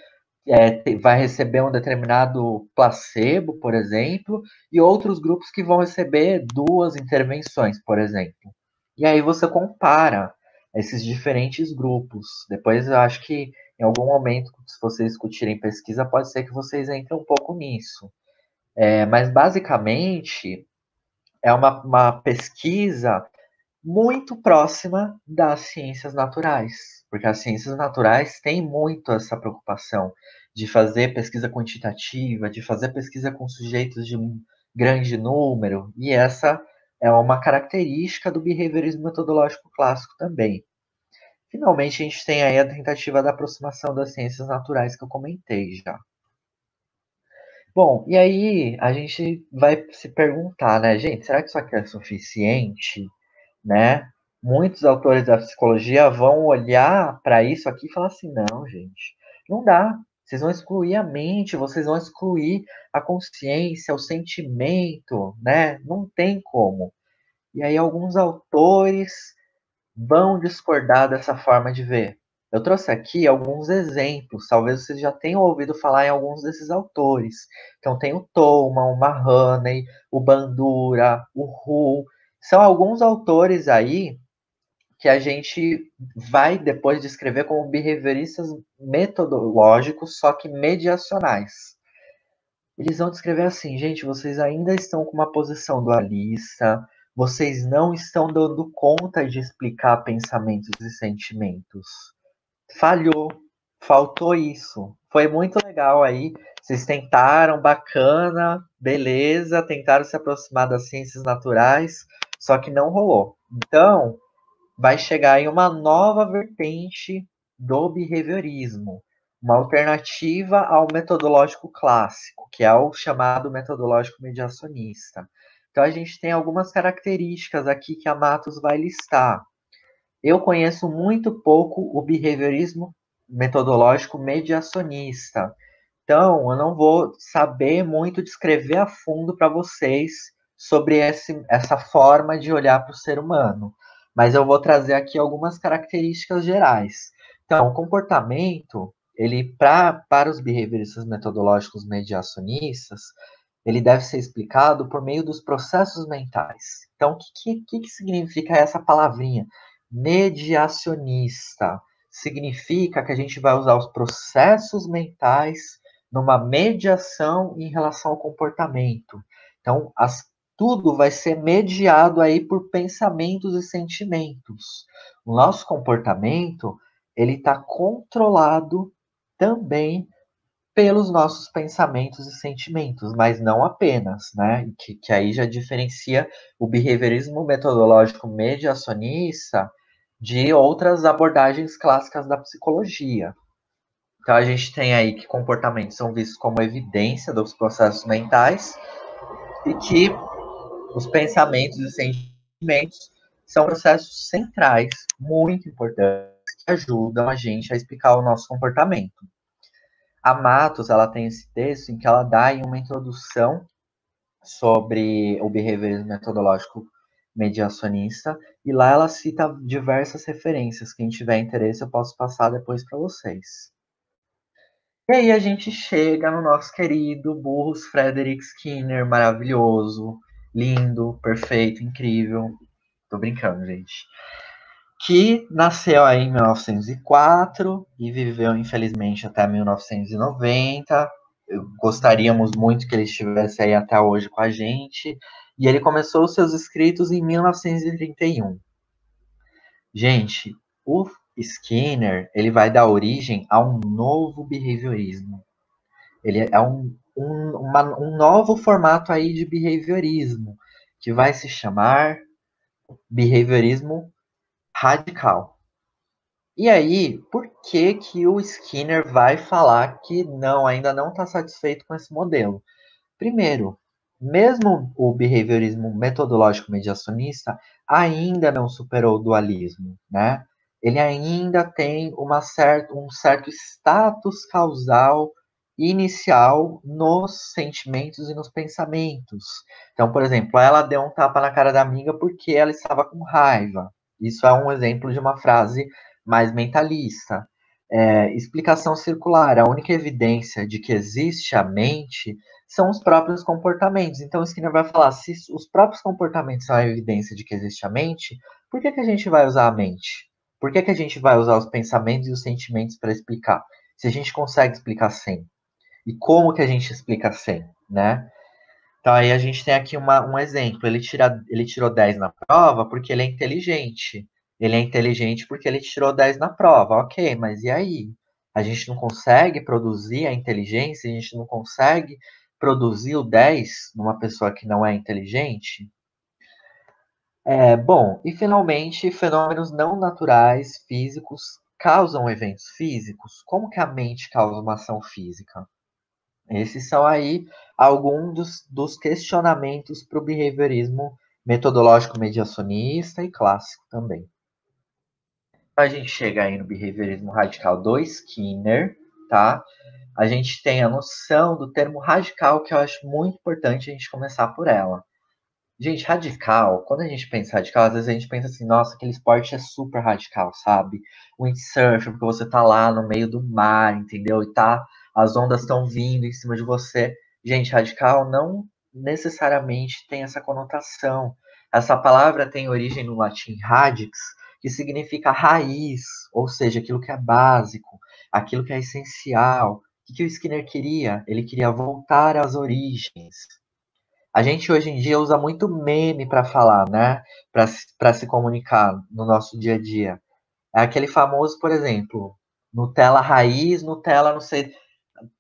vai receber um determinado placebo, por exemplo, e outros grupos que vão receber 2 intervenções, por exemplo. E aí você compara esses diferentes grupos. Depois eu acho que em algum momento, se vocês discutirem pesquisa, pode ser que vocês entrem um pouco nisso. Mas basicamente é uma pesquisa muito próxima das ciências naturais, porque as ciências naturais têm muito essa preocupação de fazer pesquisa quantitativa, de fazer pesquisa com sujeitos de um grande número, e essa é uma característica do behaviorismo metodológico clássico também. Finalmente, a gente tem aí a tentativa da aproximação das ciências naturais que eu comentei já. Bom, e aí a gente vai se perguntar, né, gente, será que isso aqui é suficiente, né? Muitos autores da psicologia vão olhar para isso aqui e falar assim, não, gente, não dá. Vocês vão excluir a mente, vocês vão excluir a consciência, o sentimento, né? Não tem como. E aí alguns autores vão discordar dessa forma de ver. Eu trouxe aqui alguns exemplos, talvez vocês já tenham ouvido falar em alguns desses autores. Então tem o Tolman, o Mahoney, o Bandura, o Hu. São alguns autores aí que a gente vai depois descrever como behavioristas metodológicos, só que mediacionais. Eles vão descrever assim, gente, vocês ainda estão com uma posição dualista, vocês não estão dando conta de explicar pensamentos e sentimentos. Falhou, faltou isso. Foi muito legal aí. Vocês tentaram, bacana, beleza, tentaram se aproximar das ciências naturais, só que não rolou. Então, vai chegar aí uma nova vertente do behaviorismo, uma alternativa ao metodológico clássico, que é o chamado metodológico mediacionista. Então, a gente tem algumas características aqui que a Matos vai listar. Eu conheço muito pouco o behaviorismo metodológico mediacionista. Então, eu não vou saber muito descrever a fundo para vocês sobre essa forma de olhar para o ser humano. Mas eu vou trazer aqui algumas características gerais. Então, o comportamento, ele para os behavioristas metodológicos mediacionistas, ele deve ser explicado por meio dos processos mentais. Então, o que significa essa palavrinha? Mediacionista. Significa que a gente vai usar os processos mentais numa mediação em relação ao comportamento. Então, tudo vai ser mediado aí por pensamentos e sentimentos. O nosso comportamento, ele está controlado também pelos nossos pensamentos e sentimentos, mas não apenas, né? Que aí já diferencia o behaviorismo metodológico mediacionista de outras abordagens clássicas da psicologia. Então a gente tem aí que comportamentos são vistos como evidência dos processos mentais e que os pensamentos e sentimentos são processos centrais, muito importantes, que ajudam a gente a explicar o nosso comportamento. A Matos, ela tem esse texto em que ela dá aí uma introdução sobre o behaviorismo metodológico mediacionista, e lá ela cita diversas referências. Quem tiver interesse, eu posso passar depois para vocês. E aí a gente chega no nosso querido Burrus Frederic Skinner, maravilhoso, lindo, perfeito, incrível. Tô brincando, gente. Que nasceu aí em 1904 e viveu, infelizmente, até 1990. Gostaríamos muito que ele estivesse aí até hoje com a gente. E ele começou os seus escritos em 1931. Gente, o Skinner, ele vai dar origem a um novo behaviorismo. Ele é um novo formato aí de behaviorismo, que vai se chamar behaviorismo radical. E aí, por que que o Skinner vai falar que não, ainda não está satisfeito com esse modelo? Primeiro, mesmo o behaviorismo metodológico mediacionista ainda não superou o dualismo, né? Ele ainda tem um certo status causal inicial nos sentimentos e nos pensamentos. Então, por exemplo, ela deu um tapa na cara da amiga porque ela estava com raiva. Isso é um exemplo de uma frase mais mentalista. Explicação circular. A única evidência de que existe a mente são os próprios comportamentos. Então, o Skinner vai falar, se os próprios comportamentos são a evidência de que existe a mente, por que que a gente vai usar a mente? Por que que a gente vai usar os pensamentos e os sentimentos para explicar? Se a gente consegue explicar sem. E como que a gente explica sem, né? Então, aí a gente tem aqui um exemplo. Ele tirou 10 na prova porque ele é inteligente. Ele é inteligente porque ele tirou 10 na prova. Ok, mas e aí? A gente não consegue produzir a inteligência? A gente não consegue produzir o 10 numa pessoa que não é inteligente? Bom, e finalmente, fenômenos não naturais, físicos, causam eventos físicos? Como que a mente causa uma ação física? Esses são aí alguns dos questionamentos para o behaviorismo metodológico mediacionista e clássico também. A gente chega aí no behaviorismo radical do Skinner, tá? A gente tem a noção do termo radical, que eu acho muito importante a gente começar por ela. Gente, radical, quando a gente pensa radical, às vezes a gente pensa assim, nossa, aquele esporte é super radical, sabe? Windsurf, porque você tá lá no meio do mar, entendeu? E as ondas estão vindo em cima de você. Gente, radical não necessariamente tem essa conotação. Essa palavra tem origem no latim radix, que significa raiz, ou seja, aquilo que é básico, aquilo que é essencial. O que o Skinner queria? Ele queria voltar às origens. A gente hoje em dia usa muito meme para falar, né? Para se comunicar no nosso dia a dia. É aquele famoso, por exemplo, Nutella raiz, Nutella não sei,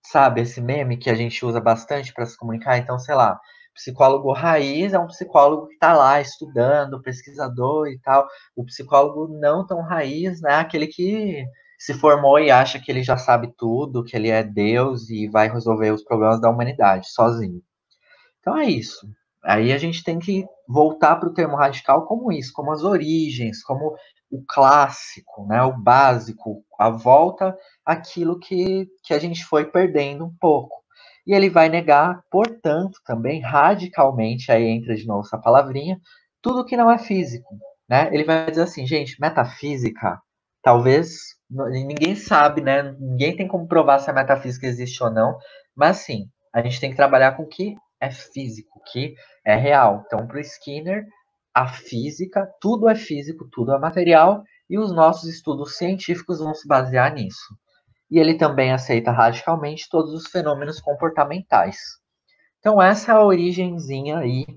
sabe, esse meme que a gente usa bastante para se comunicar. Então, sei lá, psicólogo raiz é um psicólogo que está lá estudando, pesquisador e tal. O psicólogo não tão raiz, né? Aquele que se formou e acha que ele já sabe tudo, que ele é Deus e vai resolver os problemas da humanidade sozinho. Então é isso. Aí a gente tem que voltar para o termo radical como isso, como as origens, como o clássico, né, o básico, a volta àquilo que a gente foi perdendo um pouco. E ele vai negar, portanto, também radicalmente, aí entra de novo essa palavrinha, tudo que não é físico. Né? Ele vai dizer assim, gente, metafísica, talvez, ninguém sabe, né? Ninguém tem como provar se a metafísica existe ou não, mas sim, a gente tem que trabalhar com o que é físico, que é real. Então, para o Skinner, a física, tudo é físico, tudo é material, e os nossos estudos científicos vão se basear nisso. E ele também aceita radicalmente todos os fenômenos comportamentais. Então, essa é a origenzinha aí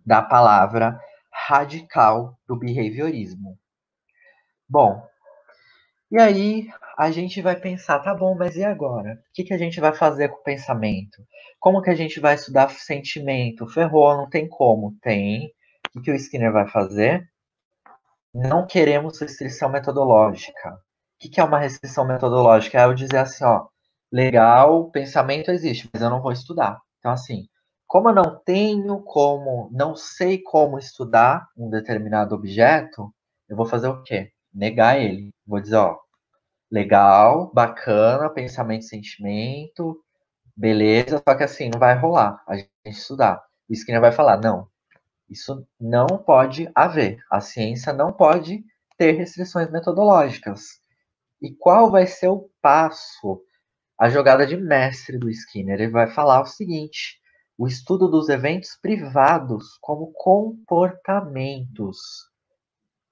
da palavra radical do behaviorismo. Bom, e aí a gente vai pensar, tá bom, mas e agora? O que a gente vai fazer com o pensamento? Como que a gente vai estudar sentimento? Ferrou, não tem como. Tem. O que o Skinner vai fazer? Não queremos restrição metodológica. O que é uma restrição metodológica? É eu dizer assim, ó, legal, pensamento existe, mas eu não vou estudar. Então, assim, como eu não tenho como, não sei como estudar um determinado objeto, eu vou fazer o quê? Negar ele. Vou dizer, ó, legal, bacana, pensamento e sentimento, beleza, só que assim, não vai rolar a gente estudar. O Skinner vai falar, não, isso não pode haver. A ciência não pode ter restrições metodológicas. E qual vai ser o passo, a jogada de mestre do Skinner? Ele vai falar o seguinte, o estudo dos eventos privados como comportamentos.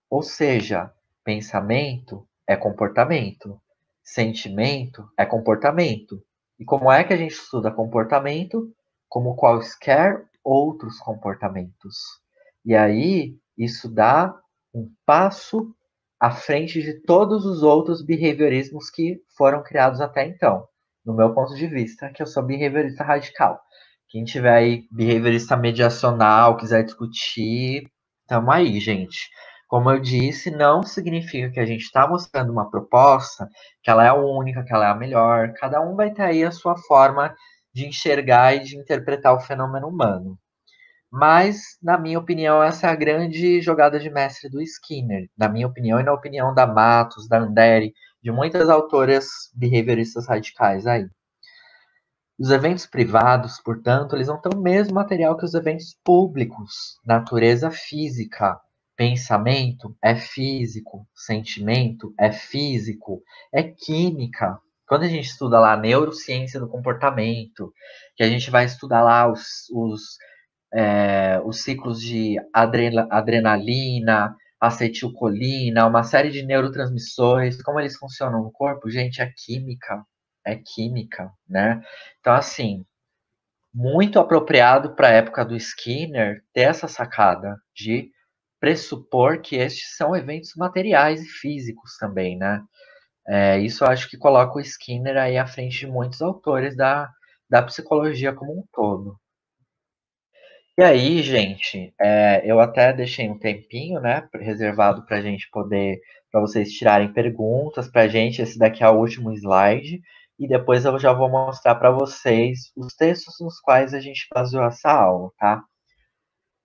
Ou seja, pensamento é comportamento, sentimento é comportamento. E como é que a gente estuda comportamento? Como quaisquer outros comportamentos. E aí, isso dá um passo à frente de todos os outros behaviorismos que foram criados até então. No meu ponto de vista, que eu sou behaviorista radical. Quem tiver aí behaviorista mediacional, quiser discutir, tamo aí, gente. Como eu disse, não significa que a gente está mostrando uma proposta, que ela é a única, que ela é a melhor. Cada um vai ter aí a sua forma de enxergar e de interpretar o fenômeno humano. Mas, na minha opinião, essa é a grande jogada de mestre do Skinner. Na minha opinião e na opinião da Matos, da Andere, de muitas autoras behavioristas radicais aí. Os eventos privados, portanto, eles não têm o mesmo material que os eventos públicos. Natureza física, pensamento é físico, sentimento é físico, é química. Quando a gente estuda lá a neurociência do comportamento, que a gente vai estudar lá os ciclos de adrenalina, acetilcolina, uma série de neurotransmissores, como eles funcionam no corpo, gente, é química, né? Então, assim, muito apropriado para a época do Skinner ter essa sacada de pressupor que estes são eventos materiais e físicos também, né? Isso eu acho que coloca o Skinner aí à frente de muitos autores da psicologia como um todo. E aí, gente, eu até deixei um tempinho, né, reservado para a gente poder, para vocês tirarem perguntas para a gente. Esse daqui é o último slide, e depois eu já vou mostrar para vocês os textos nos quais a gente baseou essa aula, tá?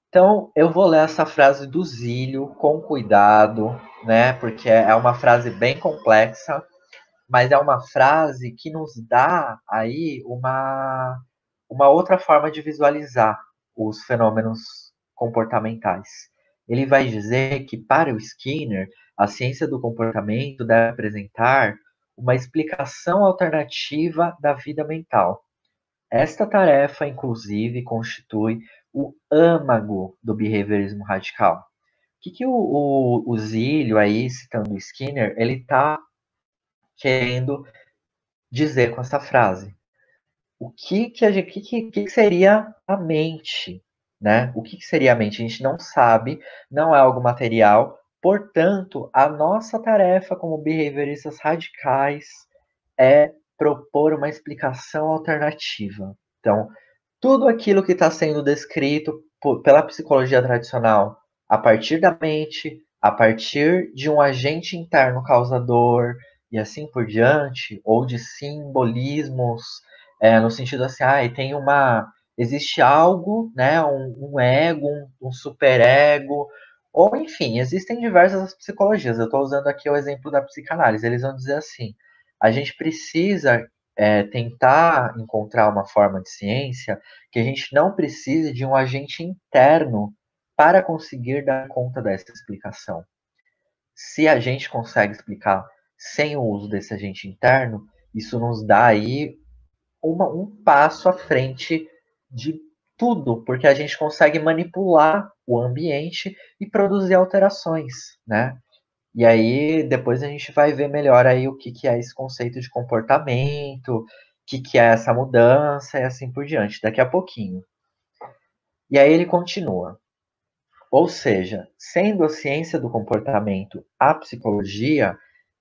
Então, eu vou ler essa frase do Zílio com cuidado, né, porque é uma frase bem complexa, mas é uma frase que nos dá aí uma outra forma de visualizar os fenômenos comportamentais. Ele vai dizer que, para o Skinner, a ciência do comportamento deve apresentar uma explicação alternativa da vida mental. Esta tarefa, inclusive, constitui o âmago do behaviorismo radical. O que o Zílio, aí, citando o Skinner, ele está querendo dizer com essa frase? O que seria a mente, né? O que seria a mente? A gente não sabe, não é algo material. Portanto, a nossa tarefa como behavioristas radicais é propor uma explicação alternativa. Então, tudo aquilo que está sendo descrito pela psicologia tradicional, a partir da mente, a partir de um agente interno causador e assim por diante, ou de simbolismos, no sentido assim, existe algo, né, um ego, um superego, ou enfim, existem diversas psicologias. Eu estou usando aqui o exemplo da psicanálise. Eles vão dizer assim: a gente precisa tentar encontrar uma forma de ciência que a gente não precise de um agente interno para conseguir dar conta dessa explicação. Se a gente consegue explicar sem o uso desse agente interno, isso nos dá aí um passo à frente de tudo, porque a gente consegue manipular o ambiente e produzir alterações, né? E aí depois a gente vai ver melhor aí o que é esse conceito de comportamento, o que é essa mudança e assim por diante, daqui a pouquinho. E aí ele continua. Ou seja, sendo a ciência do comportamento a psicologia,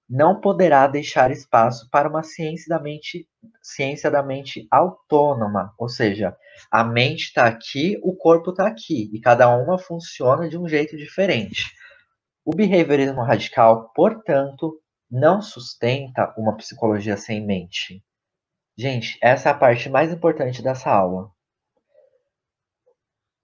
não poderá deixar espaço para uma ciência da mente autônoma. Ou seja, a mente está aqui, o corpo está aqui, e cada uma funciona de um jeito diferente. O behaviorismo radical, portanto, não sustenta uma psicologia sem mente. Gente, essa é a parte mais importante dessa aula.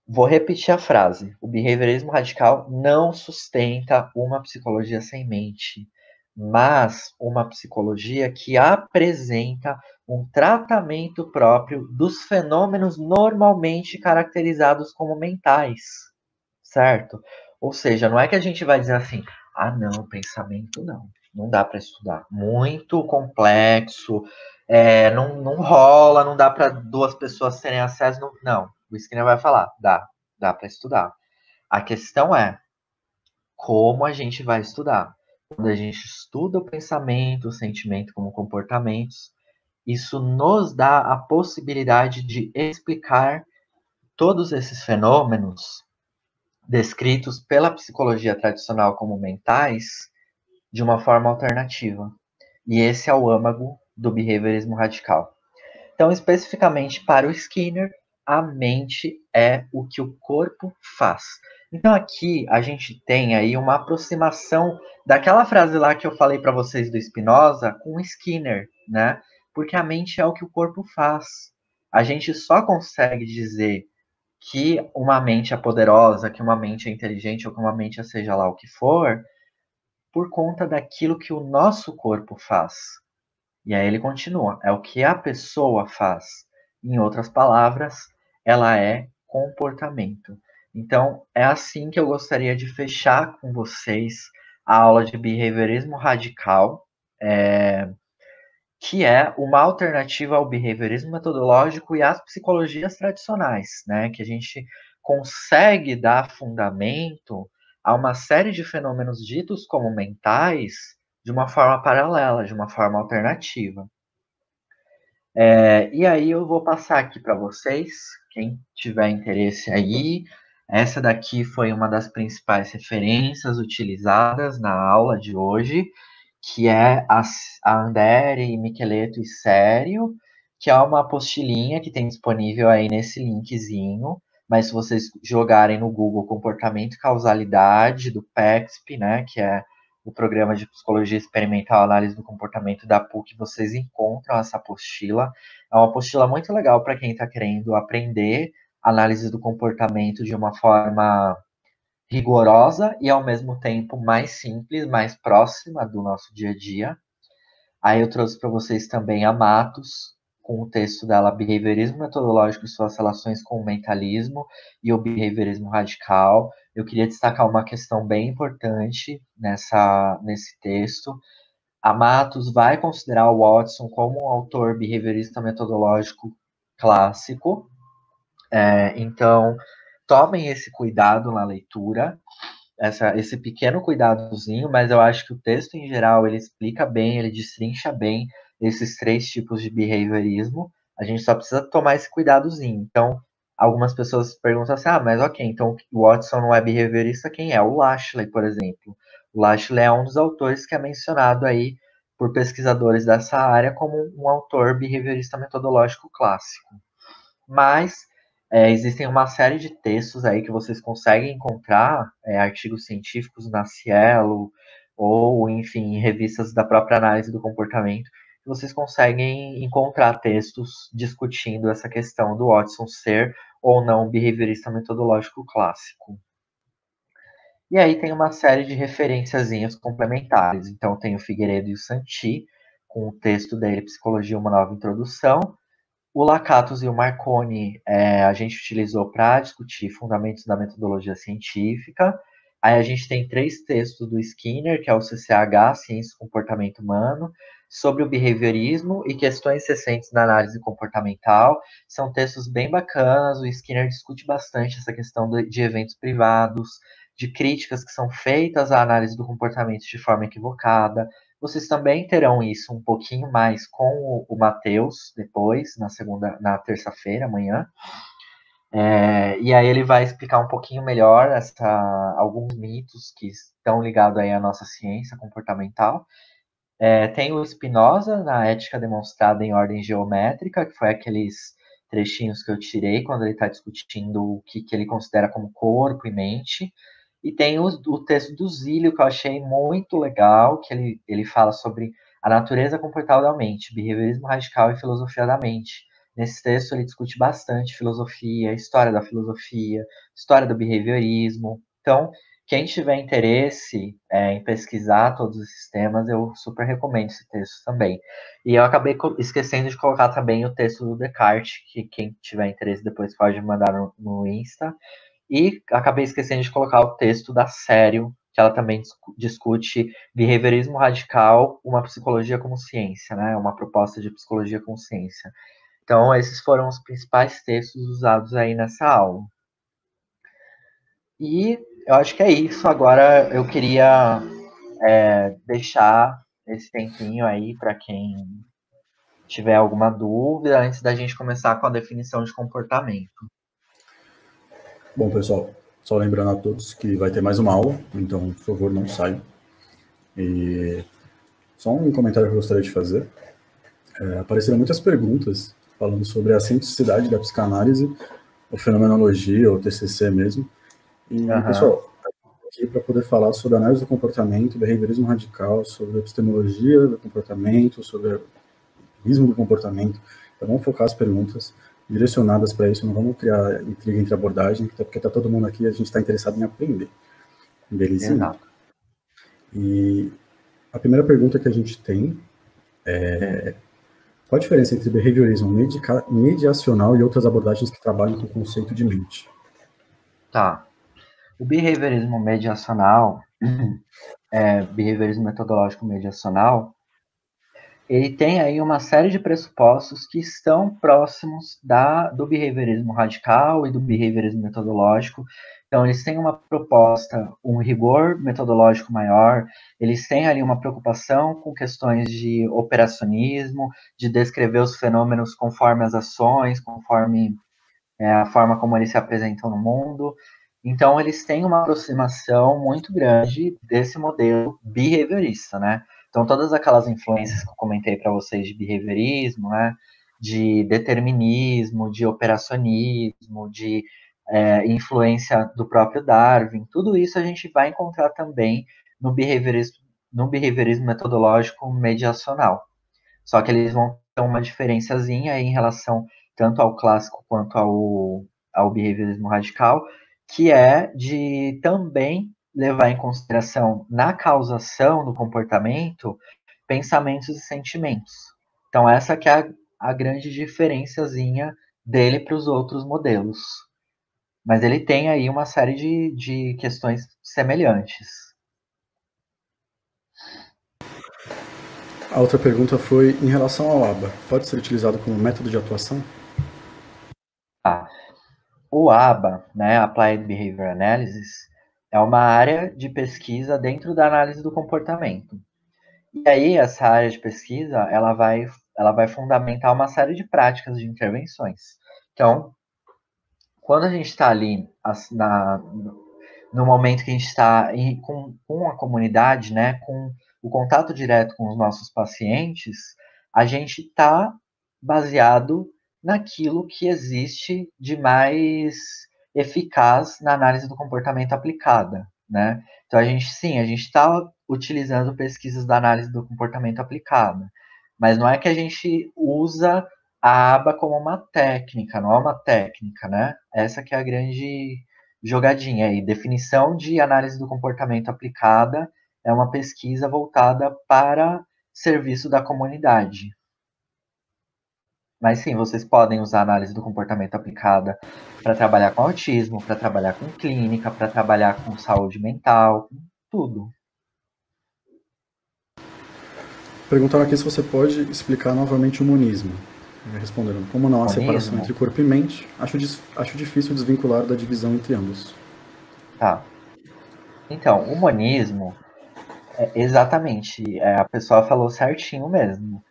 Vou repetir a frase. O behaviorismo radical não sustenta uma psicologia sem mente, mas uma psicologia que apresenta um tratamento próprio dos fenômenos normalmente caracterizados como mentais, certo? Ou seja, não é que a gente vai dizer assim, não, pensamento não dá para estudar, muito complexo, não rola, não dá para duas pessoas terem acesso, não. O Skinner vai falar, dá para estudar. A questão é como a gente vai estudar. Quando a gente estuda o pensamento, o sentimento como comportamentos, isso nos dá a possibilidade de explicar todos esses fenômenos descritos pela psicologia tradicional como mentais de uma forma alternativa. E esse é o âmago do behaviorismo radical. Então, especificamente para o Skinner, a mente é o que o corpo faz. Então, aqui a gente tem aí uma aproximação daquela frase lá que eu falei para vocês do Spinoza com o Skinner, né? Porque a mente é o que o corpo faz. A gente só consegue dizer que uma mente é poderosa, que uma mente é inteligente ou que uma mente é seja lá o que for, por conta daquilo que o nosso corpo faz. E aí ele continua, é o que a pessoa faz. Em outras palavras, ela é comportamento. Então, é assim que eu gostaria de fechar com vocês a aula de behaviorismo radical, que é uma alternativa ao behaviorismo metodológico e às psicologias tradicionais, né? Que a gente consegue dar fundamento a uma série de fenômenos ditos como mentais de uma forma paralela, de uma forma alternativa. E aí eu vou passar aqui para vocês, quem tiver interesse aí. Essa daqui foi uma das principais referências utilizadas na aula de hoje, que é a Andere, Micheletto e Sério, que é uma apostilinha que tem disponível aí nesse linkzinho, mas se vocês jogarem no Google Comportamento e Causalidade do PEXP, né, que é o programa de Psicologia Experimental Análise do Comportamento da PUC, vocês encontram essa apostila. É uma apostila muito legal para quem está querendo aprender análise do comportamento de uma forma rigorosa e ao mesmo tempo mais simples, mais próxima do nosso dia a dia. Aí eu trouxe para vocês também a Matos, com o texto dela Behaviorismo Metodológico e suas relações com o mentalismo e o behaviorismo radical. Eu queria destacar uma questão bem importante nesse texto. A Matos vai considerar o Watson como um autor behaviorista metodológico clássico. Então, tomem esse cuidado na leitura, esse pequeno cuidadozinho, mas eu acho que o texto em geral ele explica bem, ele destrincha bem esses 3 tipos de behaviorismo. A gente só precisa tomar esse cuidadozinho. Então, algumas pessoas perguntam assim: mas ok, então o Watson não é behaviorista, quem é? O Lashley, por exemplo. O Lashley é um dos autores que é mencionado aí por pesquisadores dessa área como um autor behaviorista metodológico clássico. Mas existem uma série de textos aí que vocês conseguem encontrar, artigos científicos na Cielo, ou, enfim, em revistas da própria análise do comportamento, que vocês conseguem encontrar textos discutindo essa questão do Watson ser ou não behaviorista metodológico clássico. E aí tem uma série de referenciazinhas complementares. Então tem o Figueiredo e o Santi, com o texto dele Psicologia, uma nova introdução. O Lakatos e o Marconi a gente utilizou para discutir fundamentos da metodologia científica. Aí a gente tem 3 textos do Skinner, que é o CCH, Ciência e Comportamento Humano, sobre o behaviorismo e questões recentes na análise comportamental. São textos bem bacanas, o Skinner discute bastante essa questão de eventos privados, de críticas que são feitas à análise do comportamento de forma equivocada. Vocês também terão isso um pouquinho mais com o Matheus depois, na terça-feira, amanhã. E aí ele vai explicar um pouquinho melhor alguns mitos que estão ligados aí à nossa ciência comportamental. Tem o Spinoza, na Ética Demonstrada em Ordem Geométrica, que foi aqueles trechinhos que eu tirei quando ele está discutindo o que ele considera como corpo e mente. E tem o texto do Zílio, que eu achei muito legal, que ele fala sobre a natureza comportamental da mente, behaviorismo radical e filosofia da mente. Nesse texto ele discute bastante filosofia, história da filosofia, história do behaviorismo. Então, quem tiver interesse em pesquisar todos esses temas, eu super recomendo esse texto também. E eu acabei esquecendo de colocar também o texto do Descartes, que quem tiver interesse depois pode mandar no Insta. E acabei esquecendo de colocar o texto da Sério, que ela também discute behaviorismo radical, uma psicologia como ciência, né? Uma proposta de psicologia como ciência. Então, esses foram os principais textos usados aí nessa aula. E eu acho que é isso. Agora eu queria deixar esse tempinho aí para quem tiver alguma dúvida antes da gente começar com a definição de comportamento. Bom, pessoal, só lembrando a todos que vai ter mais uma aula, então, por favor, não saiam. E só um comentário que eu gostaria de fazer. Apareceram muitas perguntas falando sobre a cientificidade da psicanálise, ou fenomenologia, ou TCC mesmo. E, pessoal, aqui para poder falar sobre análise do comportamento, behaviorismo radical, sobre epistemologia do comportamento, sobre o risco do comportamento. Então, vamos focar as perguntas direcionadas para isso, não vamos criar intriga entre abordagem, até porque está todo mundo aqui, a gente está interessado em aprender. Belezinha? Exato. E a primeira pergunta que a gente tem é: qual a diferença entre behaviorismo mediacional e outras abordagens que trabalham com o conceito de mente? Tá. O behaviorismo mediacional, behaviorismo metodológico mediacional, ele tem aí uma série de pressupostos que estão próximos do behaviorismo radical e do behaviorismo metodológico. Então, eles têm uma proposta, um rigor metodológico maior, eles têm ali uma preocupação com questões de operacionismo, de descrever os fenômenos conforme as ações, conforme a forma como eles se apresentam no mundo. Então, eles têm uma aproximação muito grande desse modelo behaviorista, né? Então, todas aquelas influências que eu comentei para vocês de behaviorismo, né? De determinismo, de operacionismo, de influência do próprio Darwin, tudo isso a gente vai encontrar também no behaviorismo metodológico mediacional. Só que eles vão ter uma diferençazinha aí em relação tanto ao clássico quanto ao behaviorismo radical, que é de também levar em consideração na causação do comportamento pensamentos e sentimentos. Então essa que é a grande diferençazinha dele para os outros modelos. Mas ele tem aí uma série de questões semelhantes. A outra pergunta foi em relação ao ABA. Pode ser utilizado como método de atuação? Tá. O ABA, né, Applied Behavior Analysis, é uma área de pesquisa dentro da análise do comportamento. E aí, essa área de pesquisa, ela vai fundamentar uma série de práticas de intervenções. Então, quando a gente está ali no momento que a gente está com a comunidade, né, com o contato direto com os nossos pacientes, a gente está baseado naquilo que existe de mais eficaz na análise do comportamento aplicada, né? Então a gente está utilizando pesquisas da análise do comportamento aplicada, mas não é que a gente usa a aba como uma técnica, não é uma técnica, né? Essa que é a grande jogadinha aí. Definição de análise do comportamento aplicada é uma pesquisa voltada para serviço da comunidade. Mas sim, vocês podem usar a análise do comportamento aplicada para trabalhar com autismo, para trabalhar com clínica, para trabalhar com saúde mental, tudo. Perguntaram aqui se você pode explicar novamente o monismo. Respondendo, como não há separação entre corpo e mente, acho difícil desvincular da divisão entre ambos. Tá. Então, o monismo, exatamente, a pessoa falou certinho mesmo.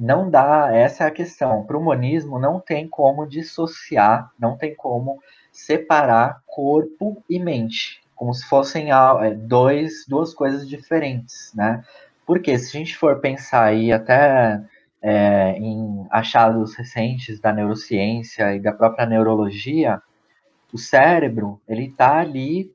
Não dá, essa é a questão. Para o monismo não tem como dissociar, não tem como separar corpo e mente, como se fossem duas coisas diferentes, né? Porque se a gente for pensar aí até em achados recentes da neurociência e da própria neurologia, o cérebro ele está ali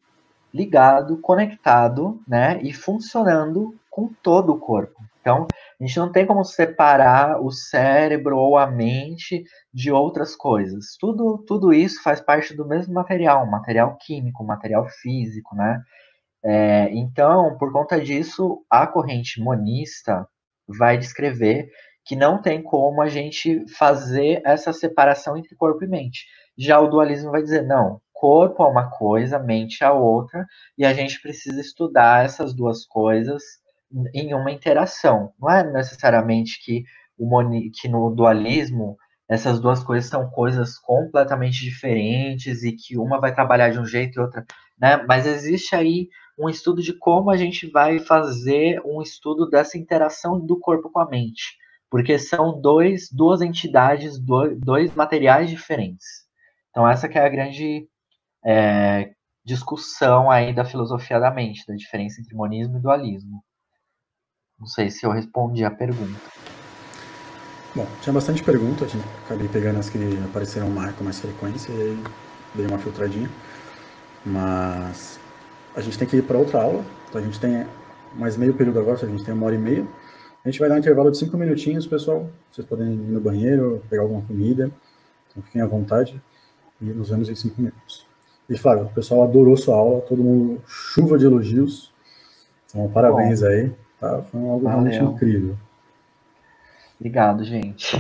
ligado, conectado, né, e funcionando com todo o corpo. Então, a gente não tem como separar o cérebro ou a mente de outras coisas. Tudo isso faz parte do mesmo material, material químico, material físico, né? Então, por conta disso, a corrente monista vai descrever que não tem como a gente fazer essa separação entre corpo e mente. Já o dualismo vai dizer, não, corpo é uma coisa, mente é outra, e a gente precisa estudar essas duas coisas em uma interação. Não é necessariamente que no dualismo essas duas coisas são coisas completamente diferentes e que uma vai trabalhar de um jeito e outra, né? Mas existe aí um estudo de como a gente vai fazer um estudo dessa interação do corpo com a mente, porque são duas entidades, dois materiais diferentes. Então essa que é a grande discussão aí da filosofia da mente, da diferença entre monismo e dualismo. Não sei se eu respondi a pergunta. Bom, tinha bastante pergunta, acabei pegando as que apareceram com mais frequência e aí dei uma filtradinha. Mas a gente tem que ir para outra aula, então a gente tem mais meio período agora, a gente tem 1h30. A gente vai dar um intervalo de 5 minutinhos, pessoal. Vocês podem ir no banheiro, pegar alguma comida, então fiquem à vontade e nos vemos em 5 minutos. E Flávio, o pessoal adorou sua aula, todo mundo, chuva de elogios. Então, parabéns aí, tá? Foi algo realmente incrível. Obrigado, gente.